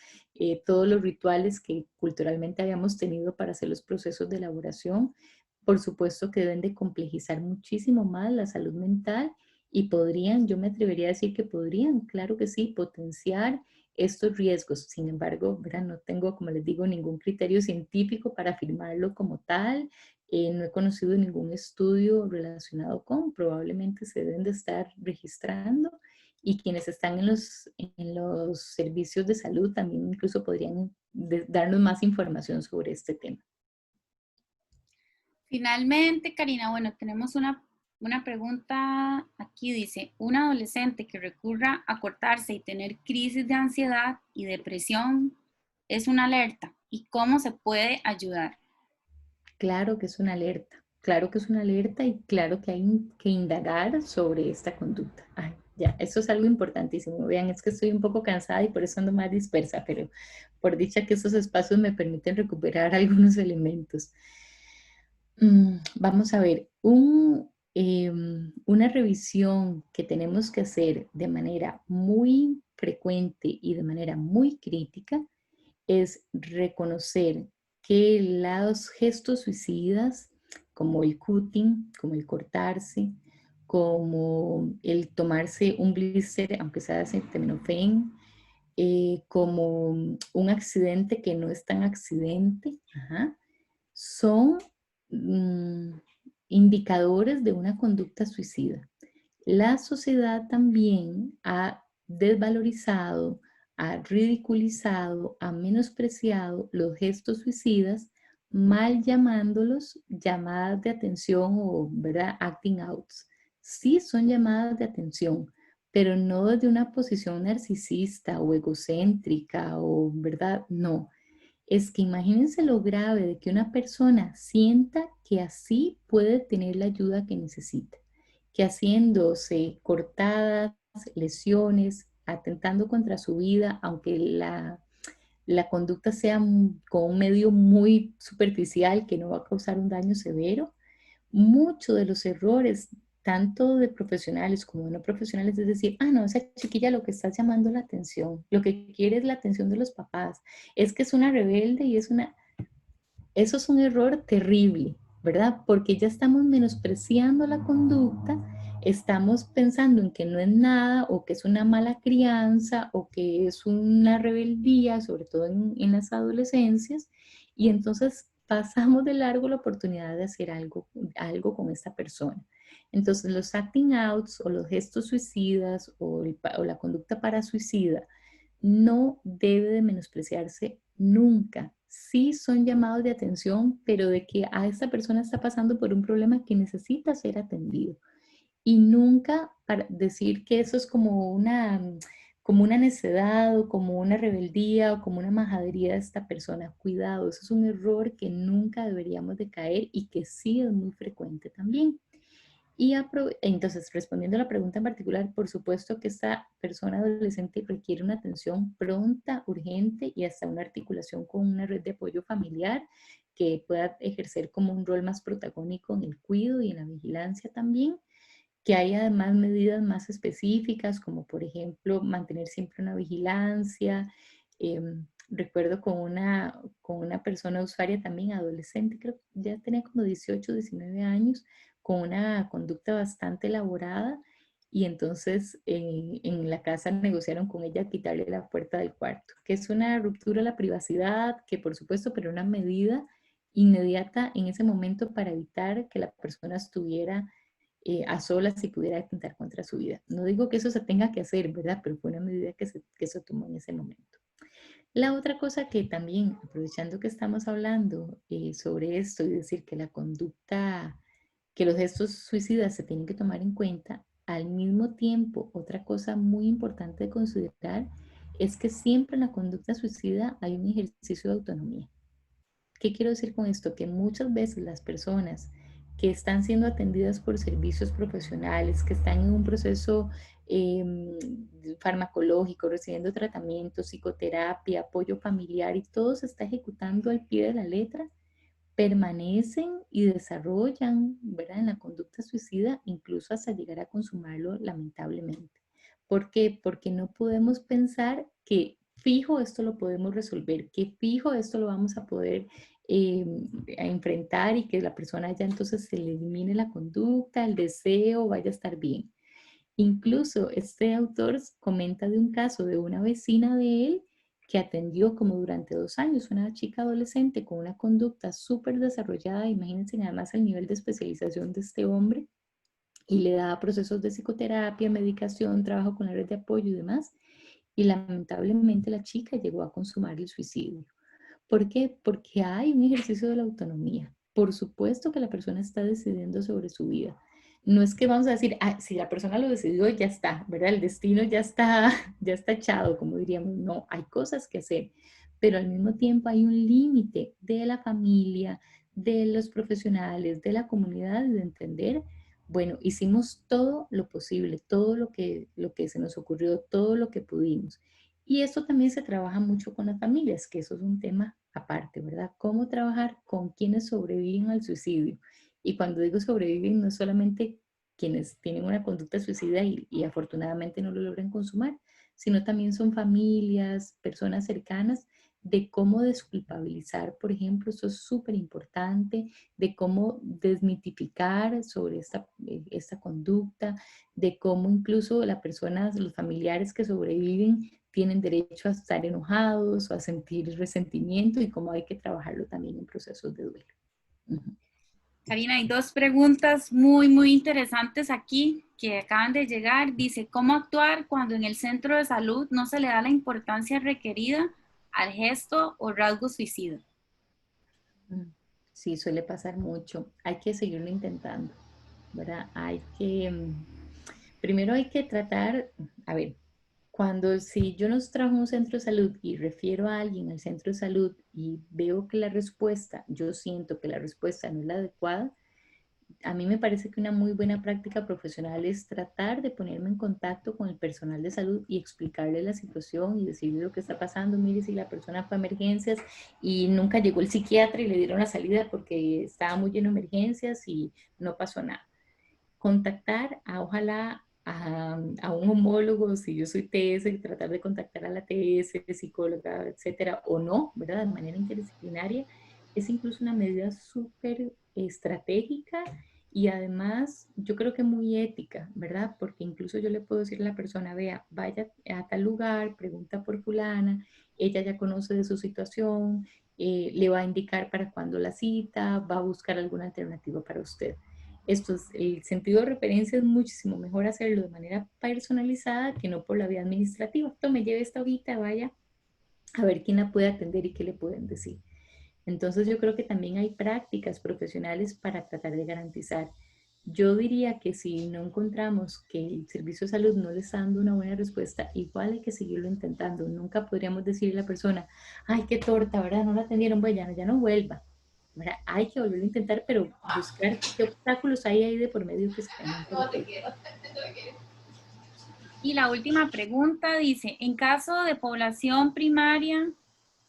todos los rituales que culturalmente habíamos tenido para hacer los procesos de elaboración, por supuesto que deben de complejizar muchísimo más la salud mental y podrían, yo me atrevería a decir que podrían, claro que sí, potenciar estos riesgos. Sin embargo, ¿verdad? No tengo, como les digo, ningún criterio científico para afirmarlo como tal. No he conocido ningún estudio relacionado con, probablemente se deben de estar registrando y quienes están en los servicios de salud también incluso podrían darnos más información sobre este tema. Finalmente, Karina, bueno, tenemos una pregunta aquí, dice, un adolescente que recurra a cortarse y tener crisis de ansiedad y depresión es una alerta. ¿Y cómo se puede ayudar? Claro que es una alerta, claro que es una alerta y claro que hay que indagar sobre esta conducta. Ay, ya, eso es algo importantísimo. Vean, es que estoy un poco cansada y por eso ando más dispersa, pero por dicha que estos espacios me permiten recuperar algunos elementos. Vamos a ver, una revisión que tenemos que hacer de manera muy frecuente y de manera muy crítica es reconocer que los gestos suicidas, como el cutting, como el cortarse, como el tomarse un blister, aunque sea de acetaminofén, como un accidente que no es tan accidente, ajá, son mm, indicadores de una conducta suicida. La sociedad también ha desvalorizado, ha ridiculizado, ha menospreciado los gestos suicidas, mal llamándolos llamadas de atención o, ¿verdad?, acting outs. Sí son llamadas de atención, pero no desde una posición narcisista o egocéntrica o, ¿verdad? No, es que imagínense lo grave de que una persona sienta que así puede tener la ayuda que necesita, que haciéndose cortadas, lesiones, atentando contra su vida, aunque la conducta sea con un medio muy superficial que no va a causar un daño severo, muchos de los errores, tanto de profesionales como de no profesionales, es decir, ah, no, esa chiquilla lo que está llamando la atención, lo que quiere es la atención de los papás, es que es una rebelde y eso es un error terrible, ¿verdad? Porque ya estamos menospreciando la conducta, estamos pensando en que no es nada o que es una mala crianza o que es una rebeldía, sobre todo en las adolescencias, y entonces pasamos de largo la oportunidad de hacer algo con esta persona. Entonces los acting outs o los gestos suicidas o la conducta para suicida no debe de menospreciarse nunca. Sí son llamados de atención, pero de que a esta persona está pasando por un problema que necesita ser atendido. Y nunca para decir que eso es como una necedad o como una rebeldía o como una majadería de esta persona. Cuidado, eso es un error que nunca deberíamos de caer y que sí es muy frecuente también. Y entonces, respondiendo a la pregunta en particular, por supuesto que esta persona adolescente requiere una atención pronta, urgente y hasta una articulación con una red de apoyo familiar que pueda ejercer como un rol más protagónico en el cuidado y en la vigilancia también, que hay además medidas más específicas como por ejemplo mantener siempre una vigilancia. Recuerdo con una persona usuaria también adolescente, creo que ya tenía como 18, 19 años, con una conducta bastante elaborada y entonces en la casa negociaron con ella quitarle la puerta del cuarto, que es una ruptura de la privacidad, que por supuesto, pero una medida inmediata en ese momento para evitar que la persona estuviera a solas y pudiera atentar contra su vida. No digo que eso se tenga que hacer, ¿verdad? Pero fue una medida que se tomó en ese momento. La otra cosa que también, aprovechando que estamos hablando sobre esto y decir que la conducta, que los gestos suicidas se tienen que tomar en cuenta, al mismo tiempo, otra cosa muy importante de considerar es que siempre en la conducta suicida hay un ejercicio de autonomía. ¿Qué quiero decir con esto? Que muchas veces las personas que están siendo atendidas por servicios profesionales, que están en un proceso farmacológico, recibiendo tratamiento, psicoterapia, apoyo familiar y todo se está ejecutando al pie de la letra, permanecen y desarrollan, ¿verdad?, en la conducta suicida, incluso hasta llegar a consumarlo lamentablemente. ¿Por qué? Porque no podemos pensar que fijo esto lo podemos resolver, que fijo esto lo vamos a poder eh, a enfrentar y que la persona ya entonces se le elimine la conducta, el deseo, vaya a estar bien. Incluso este autor comenta de un caso de una vecina de él que atendió como durante 2 años una chica adolescente con una conducta súper desarrollada, imagínense además el nivel de especialización de este hombre, y le daba procesos de psicoterapia, medicación, trabajo con la red de apoyo y demás, y lamentablemente la chica llegó a consumar el suicidio. ¿Por qué? Porque hay un ejercicio de la autonomía. Por supuesto que la persona está decidiendo sobre su vida. No es que vamos a decir, ah, si la persona lo decidió, ya está, ¿verdad? El destino ya está echado, como diríamos. No, hay cosas que hacer, pero al mismo tiempo hay un límite de la familia, de los profesionales, de la comunidad, de entender, bueno, hicimos todo lo posible, todo lo que se nos ocurrió, todo lo que pudimos. Y esto también se trabaja mucho con las familias, que eso es un tema aparte, ¿verdad? Cómo trabajar con quienes sobreviven al suicidio. Y cuando digo sobreviven, no es solamente quienes tienen una conducta suicida y afortunadamente no lo logran consumar, sino también son familias, personas cercanas, de cómo desculpabilizar, por ejemplo, eso es súper importante, de cómo desmitificar sobre esta conducta, de cómo incluso las personas, los familiares que sobreviven, tienen derecho a estar enojados o a sentir resentimiento y cómo hay que trabajarlo también en procesos de duelo. Uh-huh. Karina, hay dos preguntas muy interesantes aquí que acaban de llegar. Dice, ¿cómo actuar cuando en el centro de salud no se le da la importancia requerida al gesto o rasgo suicida? Sí, suele pasar mucho. Hay que seguirlo intentando, ¿verdad? Primero hay que tratar, a ver, si yo nos trabajo en un centro de salud y refiero a alguien al centro de salud y veo que yo siento que la respuesta no es la adecuada, a mí me parece que una muy buena práctica profesional es tratar de ponerme en contacto con el personal de salud y explicarle la situación y decirle lo que está pasando. Mire, si la persona fue a emergencias y nunca llegó el psiquiatra y le dieron la salida porque estaba muy lleno de emergencias y no pasó nada. Contactar ojalá a un homólogo, si yo soy TS, y tratar de contactar a la TS, psicóloga, etcétera, o no, ¿verdad? De manera interdisciplinaria, es incluso una medida súper estratégica y además yo creo que muy ética, ¿verdad? Porque incluso yo le puedo decir a la persona, vea, vaya a tal lugar, pregunta por fulana, ella ya conoce de su situación, le va a indicar para cuándo la cita, va a buscar alguna alternativa para usted. El sentido de referencia es muchísimo mejor hacerlo de manera personalizada que no por la vía administrativa. Tome, lleve esta ahorita, vaya a ver quién la puede atender y qué le pueden decir. Entonces yo creo que también hay prácticas profesionales para tratar de garantizar. Yo diría que si no encontramos que el servicio de salud no le está dando una buena respuesta, igual hay que seguirlo intentando. Nunca podríamos decirle a la persona, ay, qué torta, ¿verdad? No la atendieron, bueno, ya no vuelva. ¿Verdad? Hay que volverlo a intentar, pero buscar qué obstáculos hay ahí de por medio que se tengan que resolver. Y la última pregunta dice, en caso de población primaria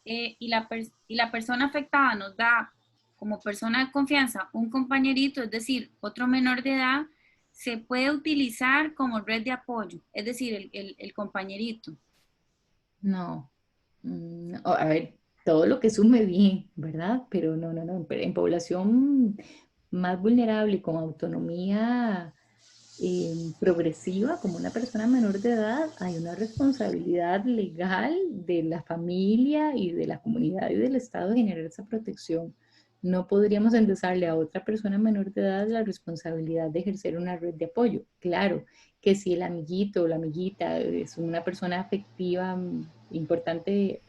y la persona afectada nos da como persona de confianza un compañerito, es decir, otro menor de edad, se puede utilizar como red de apoyo, es decir, el compañerito. No, a ver, todo lo que sume bien, ¿verdad? Pero no, en población más vulnerable, con autonomía progresiva, como una persona menor de edad, hay una responsabilidad legal de la familia y de la comunidad y del Estado de generar esa protección. No podríamos endosarle a otra persona menor de edad la responsabilidad de ejercer una red de apoyo. Claro que si el amiguito o la amiguita es una persona afectiva importante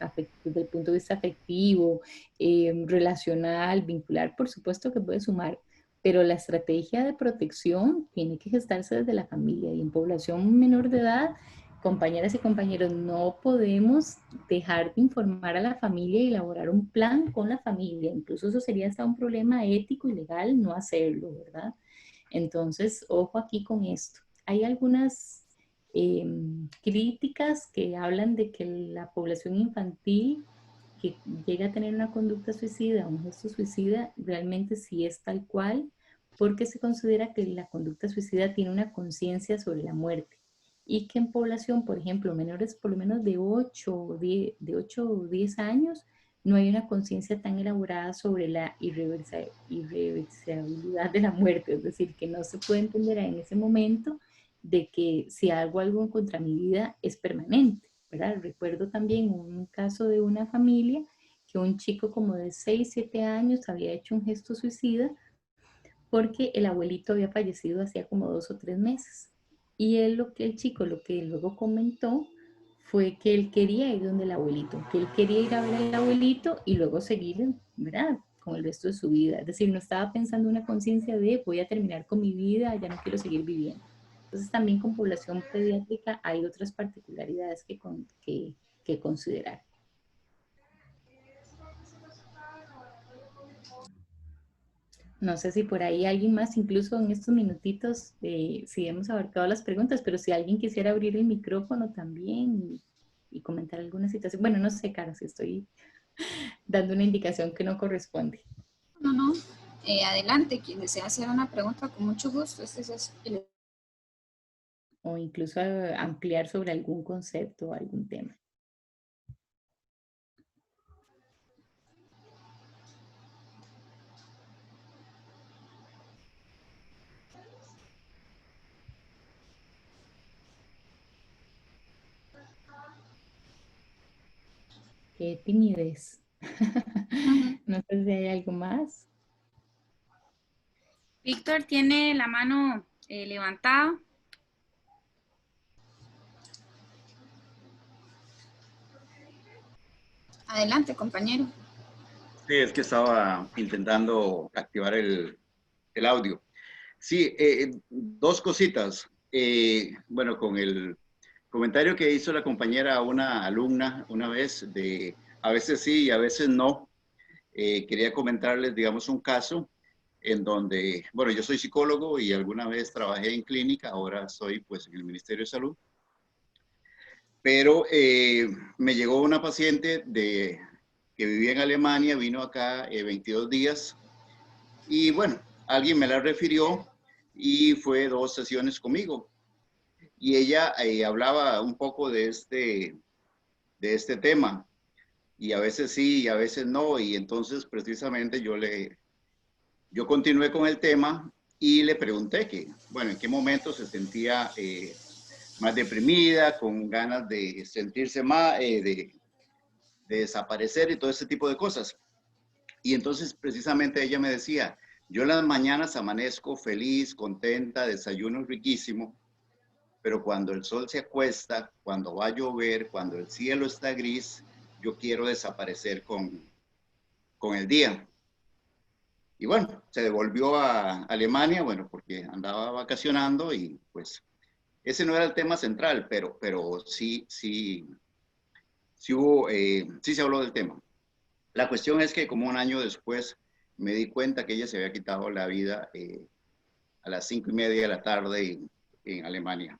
desde el punto de vista afectivo, relacional, vincular, por supuesto que puede sumar, pero la estrategia de protección tiene que gestarse desde la familia y en población menor de edad compañeras y compañeros, no podemos dejar de informar a la familia y elaborar un plan con la familia. Incluso eso sería hasta un problema ético y legal no hacerlo, ¿verdad? Entonces, ojo aquí con esto. Hay algunas críticas que hablan de que la población infantil que llega a tener una conducta suicida, un gesto suicida, realmente sí es tal cual, porque se considera que la conducta suicida tiene una conciencia sobre la muerte y que en población, por ejemplo, menores por lo menos de 8 o 10 años, no hay una conciencia tan elaborada sobre la irreversibilidad de la muerte, es decir, que no se puede entender en ese momento de que si hago algo contra mi vida es permanente, ¿verdad? Recuerdo también un caso de una familia que un chico como de 6, 7 años había hecho un gesto suicida porque el abuelito había fallecido hacía como 2 o 3 meses. Y el chico lo que luego comentó fue que él quería ir donde el abuelito, que él quería ir a ver al abuelito y luego seguir, ¿verdad? Con el resto de su vida. Es decir, no estaba pensando una conciencia de voy a terminar con mi vida, ya no quiero seguir viviendo. Entonces también con población pediátrica hay otras particularidades que considerar. No sé si por ahí alguien más, incluso en estos minutitos, si hemos abarcado las preguntas, pero si alguien quisiera abrir el micrófono también y comentar alguna situación. Bueno, no sé, Cara, si estoy dando una indicación que no corresponde. No, no. Adelante, quien desea hacer una pregunta con mucho gusto. Este es el... O incluso ampliar sobre algún concepto o algún tema. Qué timidez. No sé si hay algo más. Víctor tiene la mano levantada. Adelante, compañero. Sí, es que estaba intentando activar el audio. Sí, dos cositas. Bueno, con el comentario que hizo la compañera a una alumna una vez, de a veces sí y a veces no, quería comentarles, digamos, un caso en donde, bueno, yo soy psicólogo y alguna vez trabajé en clínica, ahora estoy pues en el Ministerio de Salud, pero me llegó una paciente que vivía en Alemania, vino acá 22 días y bueno, alguien me la refirió y fue 2 sesiones conmigo. Y ella hablaba un poco de este tema y a veces sí y a veces no, y entonces precisamente yo continué con el tema y le pregunté que, bueno, en qué momento se sentía más deprimida, con ganas de sentirse más, de desaparecer y todo ese tipo de cosas. Y entonces precisamente ella me decía, yo en las mañanas amanezco feliz, contenta, desayuno riquísimo, pero cuando el sol se acuesta, cuando va a llover, cuando el cielo está gris, yo quiero desaparecer con el día. Y bueno, se devolvió a Alemania, bueno, porque andaba vacacionando y pues ese no era el tema central, pero sí hubo, sí se habló del tema. La cuestión es que como un año después me di cuenta que ella se había quitado la vida a las 5:30 de la tarde en Alemania.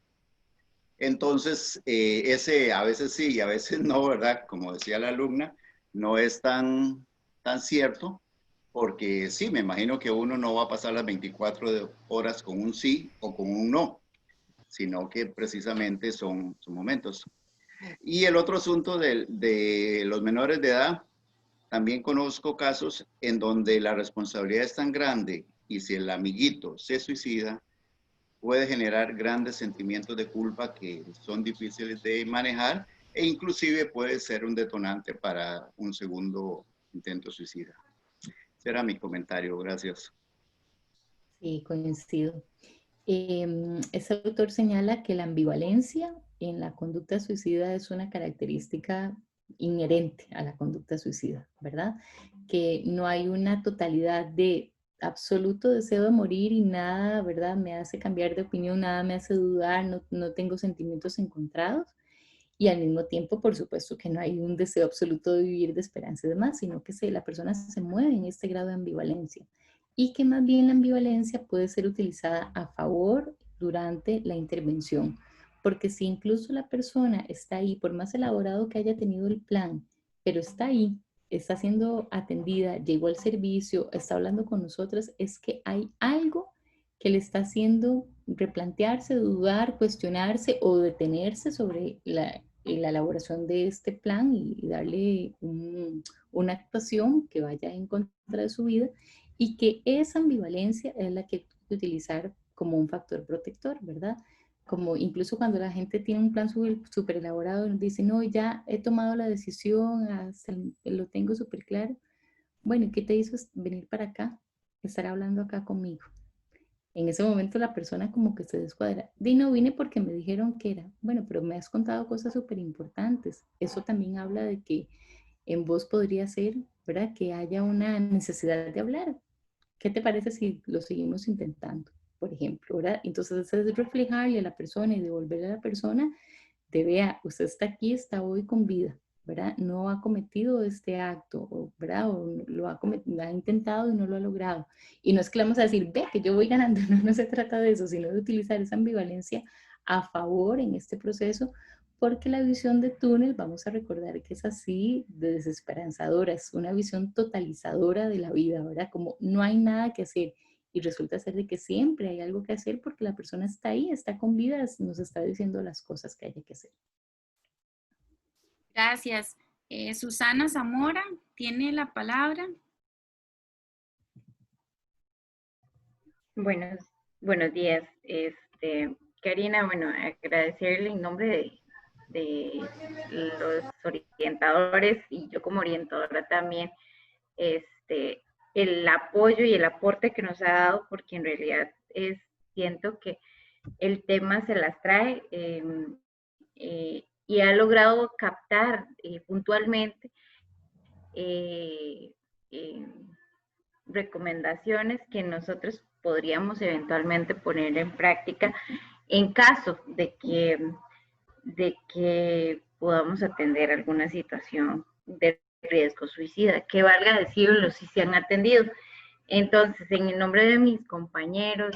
Entonces, ese a veces sí y a veces no, ¿verdad? Como decía la alumna, no es tan cierto, porque sí, me imagino que uno no va a pasar las 24 horas con un sí o con un no, sino que precisamente son momentos. Y el otro asunto de los menores de edad, también conozco casos en donde la responsabilidad es tan grande y si el amiguito se suicida, puede generar grandes sentimientos de culpa que son difíciles de manejar e inclusive puede ser un detonante para un segundo intento suicida. Ese era mi comentario. Gracias. Sí, coincido. Este autor señala que la ambivalencia en la conducta suicida es una característica inherente a la conducta suicida, ¿verdad? Que no hay una totalidad de absoluto deseo de morir y nada, ¿verdad? Me hace cambiar de opinión, nada me hace dudar, no tengo sentimientos encontrados. Y al mismo tiempo, por supuesto, que no hay un deseo absoluto de vivir de esperanza y demás, sino que la persona se mueve en este grado de ambivalencia. Y que más bien la ambivalencia puede ser utilizada a favor durante la intervención. Porque si incluso la persona está ahí, por más elaborado que haya tenido el plan, pero está ahí, está siendo atendida, llegó al servicio, está hablando con nosotras, es que hay algo que le está haciendo replantearse, dudar, cuestionarse o detenerse sobre la elaboración de este plan y darle una actuación que vaya en contra de su vida, y que esa ambivalencia es la que hay que utilizar como un factor protector, ¿verdad? Como incluso cuando la gente tiene un plan súper elaborado, dice, no, ya he tomado la decisión, lo tengo súper claro. Bueno, ¿qué te hizo venir para acá? Estar hablando acá conmigo. En ese momento la persona como que se descuadra. No vine porque me dijeron que era. Bueno, pero me has contado cosas súper importantes. Eso también habla de que en vos podría ser, ¿verdad? Que haya una necesidad de hablar. ¿Qué te parece si lo seguimos intentando? Por ejemplo, ¿verdad? Entonces es reflejarle a la persona y devolverle a la persona de vea, usted está aquí, está hoy con vida, ¿verdad? No ha cometido este acto, ¿verdad? O lo ha intentado y no lo ha logrado. Y no es que le vamos a decir, ve, que yo voy ganando, no se trata de eso, sino de utilizar esa ambivalencia a favor en este proceso, porque la visión de túnel, vamos a recordar que es así de desesperanzadora, es una visión totalizadora de la vida, ¿verdad? Como no hay nada que hacer. Y resulta ser de que siempre hay algo que hacer porque la persona está ahí, está con vida, nos está diciendo las cosas que hay que hacer. Gracias. Susana Zamora tiene la palabra. Buenos días. Karina, bueno, agradecerle en nombre de los orientadores y yo como orientadora también, el apoyo y el aporte que nos ha dado, porque en realidad siento que el tema se las trae y ha logrado captar puntualmente recomendaciones que nosotros podríamos eventualmente poner en práctica en caso de que podamos atender alguna situación de riesgo suicida, que valga decirlo si se han atendido. Entonces, en el nombre de mis compañeros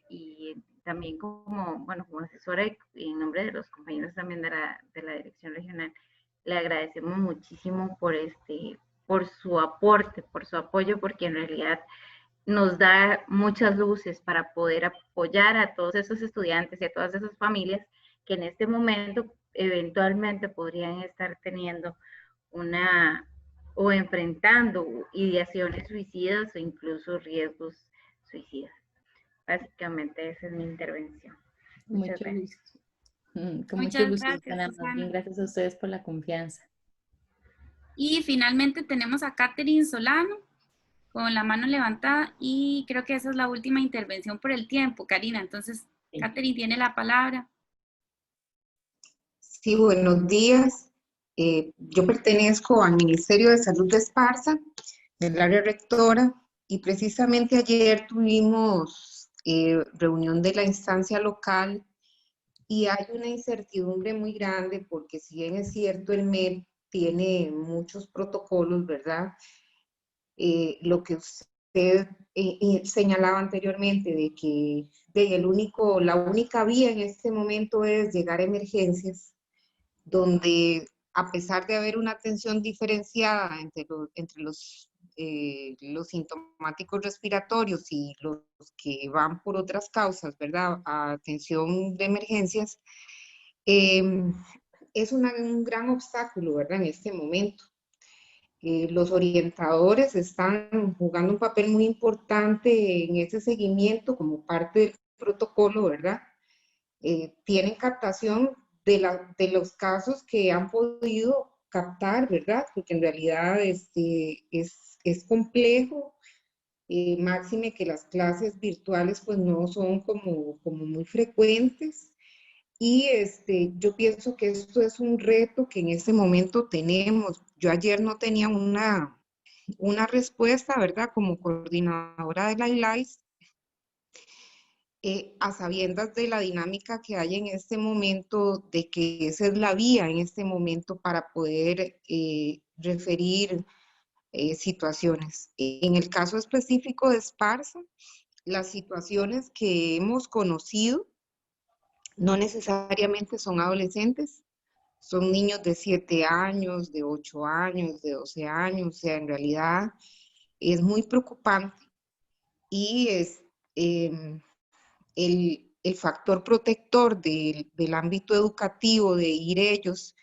y también como asesora y en nombre de los compañeros también de la Dirección Regional, le agradecemos muchísimo por su aporte, por su apoyo, porque en realidad nos da muchas luces para poder apoyar a todos esos estudiantes y a todas esas familias que en este momento eventualmente podrían estar teniendo o enfrentando ideaciones suicidas o incluso riesgos suicidas. Básicamente esa es mi intervención. Muchas gracias. Con mucho gusto, Susana. Más bien, gracias a ustedes por la confianza. Y finalmente tenemos a Catherine Solano con la mano levantada y creo que esa es la última intervención por el tiempo, Karina. Entonces, sí. Catherine tiene la palabra. Sí, buenos días. Yo pertenezco al Ministerio de Salud de Esparza, del área rectora, y precisamente ayer tuvimos reunión de la instancia local y hay una incertidumbre muy grande porque si bien es cierto el MEP tiene muchos protocolos, ¿verdad? Lo que usted señalaba anteriormente de que la única vía en este momento es llegar a emergencias, donde a pesar de haber una atención diferenciada entre los sintomáticos respiratorios y los que van por otras causas, ¿verdad? A atención de emergencias, es un gran obstáculo, ¿verdad? En este momento. Los orientadores están jugando un papel muy importante en ese seguimiento como parte del protocolo, ¿verdad? Tienen captación de los casos que han podido captar, ¿verdad? Porque en realidad es complejo, máxime que las clases virtuales pues no son como muy frecuentes. Y yo pienso que esto es un reto que en este momento tenemos. Yo ayer no tenía una una respuesta, ¿verdad? Como coordinadora de la ILAIS, a sabiendas de la dinámica que hay en este momento, de que esa es la vía en este momento para poder referir situaciones. En el caso específico de Esparza, las situaciones que hemos conocido no necesariamente son adolescentes, son niños de 7 años, de 8 años, de 12 años, o sea, en realidad es muy preocupante y es el factor protector del ámbito educativo, de ir ellos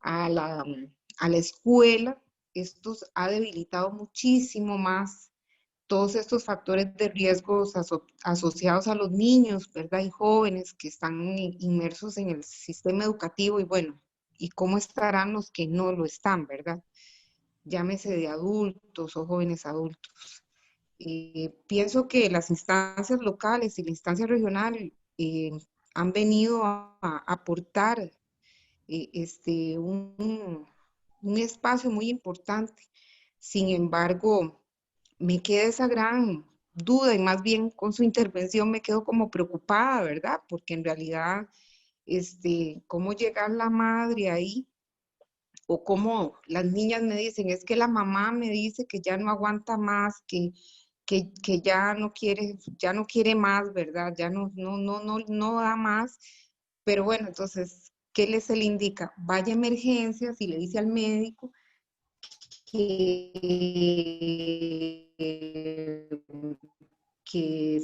a la escuela, esto ha debilitado muchísimo más todos estos factores de riesgos asociados a los niños, ¿verdad? Y jóvenes que están inmersos en el sistema educativo y bueno, ¿y cómo estarán los que no lo están, verdad? Llámese de adultos o jóvenes adultos. Pienso que las instancias locales y la instancia regional han venido a aportar un espacio muy importante. Sin embargo, me queda esa gran duda y más bien con su intervención me quedo como preocupada, ¿verdad? Porque en realidad, ¿cómo llegar la madre ahí? O cómo las niñas me dicen, es que la mamá me dice que ya no aguanta más, que ya no quiere más, ¿verdad? Ya no da más. Pero bueno, entonces, ¿qué se le indica? Vaya a emergencias y le dice al médico que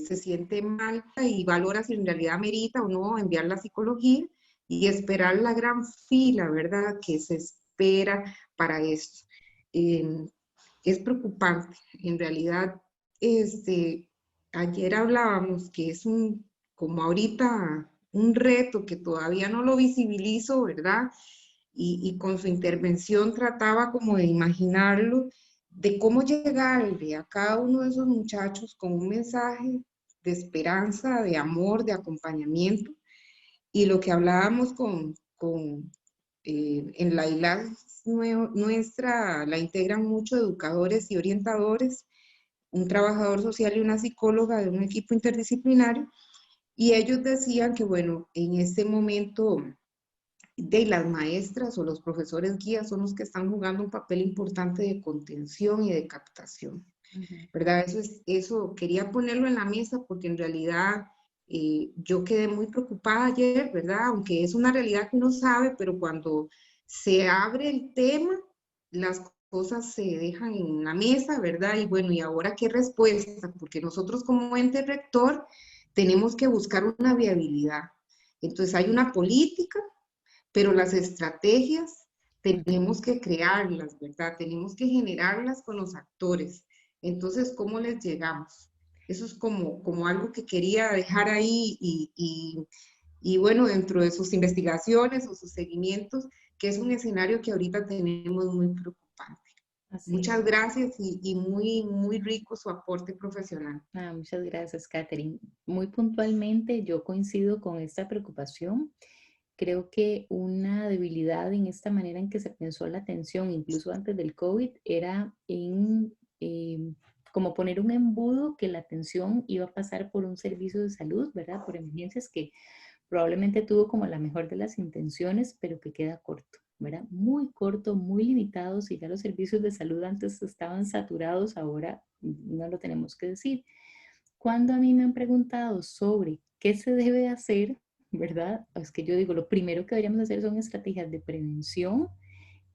se siente mal y valora si en realidad merita o no enviarla a psicología y esperar la gran fila, ¿verdad? Que se espera para esto. Es preocupante. En realidad, ayer hablábamos que es como ahorita, un reto que todavía no lo visibilizo, ¿verdad? Y con su intervención trataba como de imaginarlo, de cómo llegarle a cada uno de esos muchachos con un mensaje de esperanza, de amor, de acompañamiento. Y lo que hablábamos en la isla nuestra, la integran mucho educadores y orientadores, un trabajador social y una psicóloga de un equipo interdisciplinario, y ellos decían que, bueno, en este momento de las maestras o los profesores guías son los que están jugando un papel importante de contención y de captación, ¿verdad? Eso quería ponerlo en la mesa porque en realidad yo quedé muy preocupada ayer, ¿verdad? Aunque es una realidad que uno sabe, pero cuando se abre el tema, las cosas se dejan en la mesa, ¿verdad? Y bueno, ¿y ahora qué respuesta? Porque nosotros como ente rector tenemos que buscar una viabilidad. Entonces hay una política, pero las estrategias tenemos que crearlas, ¿verdad? Tenemos que generarlas con los actores. Entonces, ¿cómo les llegamos? Eso es como algo que quería dejar ahí y bueno, dentro de sus investigaciones o sus seguimientos, que es un escenario que ahorita tenemos muy preocupante. Muchas gracias y muy rico su aporte profesional. Muchas gracias, Catherine. Muy puntualmente, yo coincido con esta preocupación. Creo que una debilidad en esta manera en que se pensó la atención, incluso antes del COVID, era en como poner un embudo que la atención iba a pasar por un servicio de salud, ¿verdad? Por emergencias que probablemente tuvo como la mejor de las intenciones, pero que queda corto, ¿verdad? Muy corto, muy limitado. Si ya los servicios de salud antes estaban saturados, ahora no lo tenemos que decir. Cuando a mí me han preguntado sobre qué se debe hacer, ¿verdad? Es que yo digo, lo primero que deberíamos hacer son estrategias de prevención,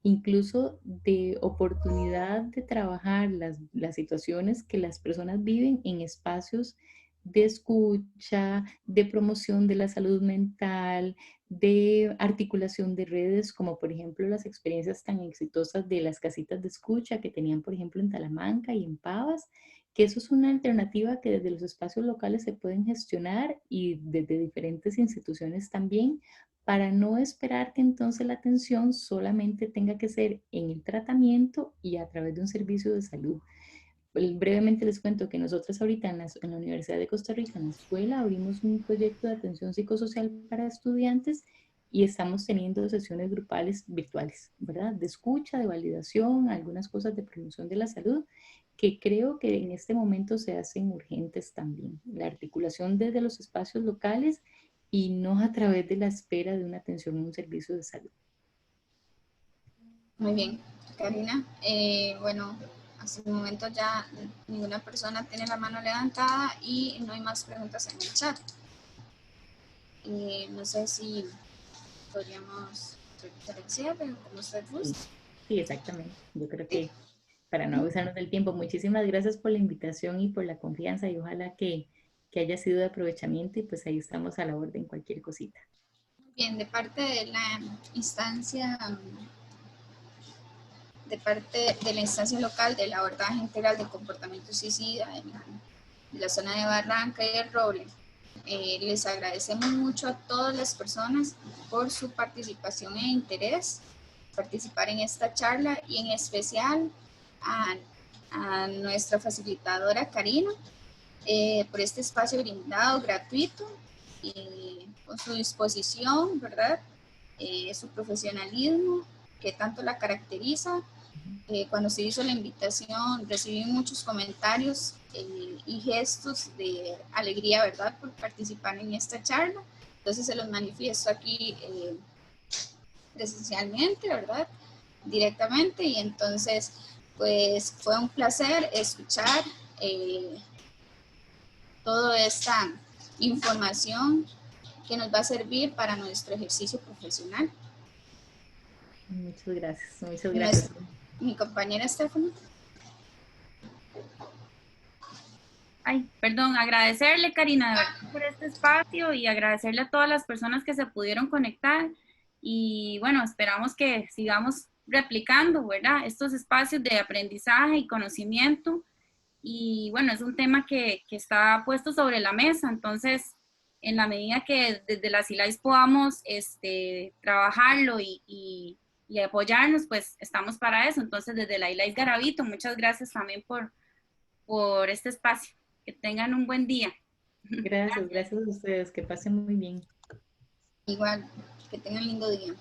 incluso de oportunidad de trabajar las situaciones que las personas viven en espacios de escucha, de promoción de la salud mental, de articulación de redes, como por ejemplo las experiencias tan exitosas de las casitas de escucha que tenían, por ejemplo, en Talamanca y en Pavas, que eso es una alternativa que desde los espacios locales se pueden gestionar y desde diferentes instituciones también, para no esperar que entonces la atención solamente tenga que ser en el tratamiento y a través de un servicio de salud. Brevemente les cuento que nosotros ahorita en la Universidad de Costa Rica, en la escuela, abrimos un proyecto de atención psicosocial para estudiantes y estamos teniendo sesiones grupales virtuales, ¿verdad? De escucha, de validación, algunas cosas de promoción de la salud, que creo que en este momento se hacen urgentes también. La articulación desde los espacios locales y no a través de la espera de una atención en un servicio de salud. Muy bien, Karina. Bueno, hasta el momento ya ninguna persona tiene la mano levantada y no hay más preguntas en el chat. No sé si podríamos realizar el cierre, como usted guste. Sí, exactamente. Yo creo que para no abusarnos del tiempo, muchísimas gracias por la invitación y por la confianza y ojalá que haya sido de aprovechamiento y pues ahí estamos a la orden cualquier cosita. Bien, de parte de la instancia local del abordaje integral de comportamiento suicida de la zona de Barranca y el Roble, les agradecemos mucho a todas las personas por su participación e interés, participar en esta charla y en especial a nuestra facilitadora Karina por este espacio brindado gratuito y con su disposición, ¿verdad? Su profesionalismo que tanto la caracteriza. Cuando se hizo la invitación recibí muchos comentarios y gestos de alegría, ¿verdad?, por participar en esta charla. Entonces se los manifiesto aquí presencialmente, ¿verdad?, directamente. Y entonces, pues fue un placer escuchar toda esta información que nos va a servir para nuestro ejercicio profesional. Muchas gracias, muchas gracias. Mi compañera Stephanie. Ay, perdón, agradecerle, Karina, de verdad, por este espacio y agradecerle a todas las personas que se pudieron conectar. Y bueno, esperamos que sigamos replicando, ¿verdad?, estos espacios de aprendizaje y conocimiento. Y bueno, es un tema que está puesto sobre la mesa, entonces en la medida que desde las ILAIS podamos trabajarlo y apoyarnos, pues estamos para eso. Entonces desde la ILAIS Garavito, muchas gracias también por este espacio. Que tengan un buen día. Gracias, gracias a ustedes, que pasen muy bien. Igual, que tengan lindo día.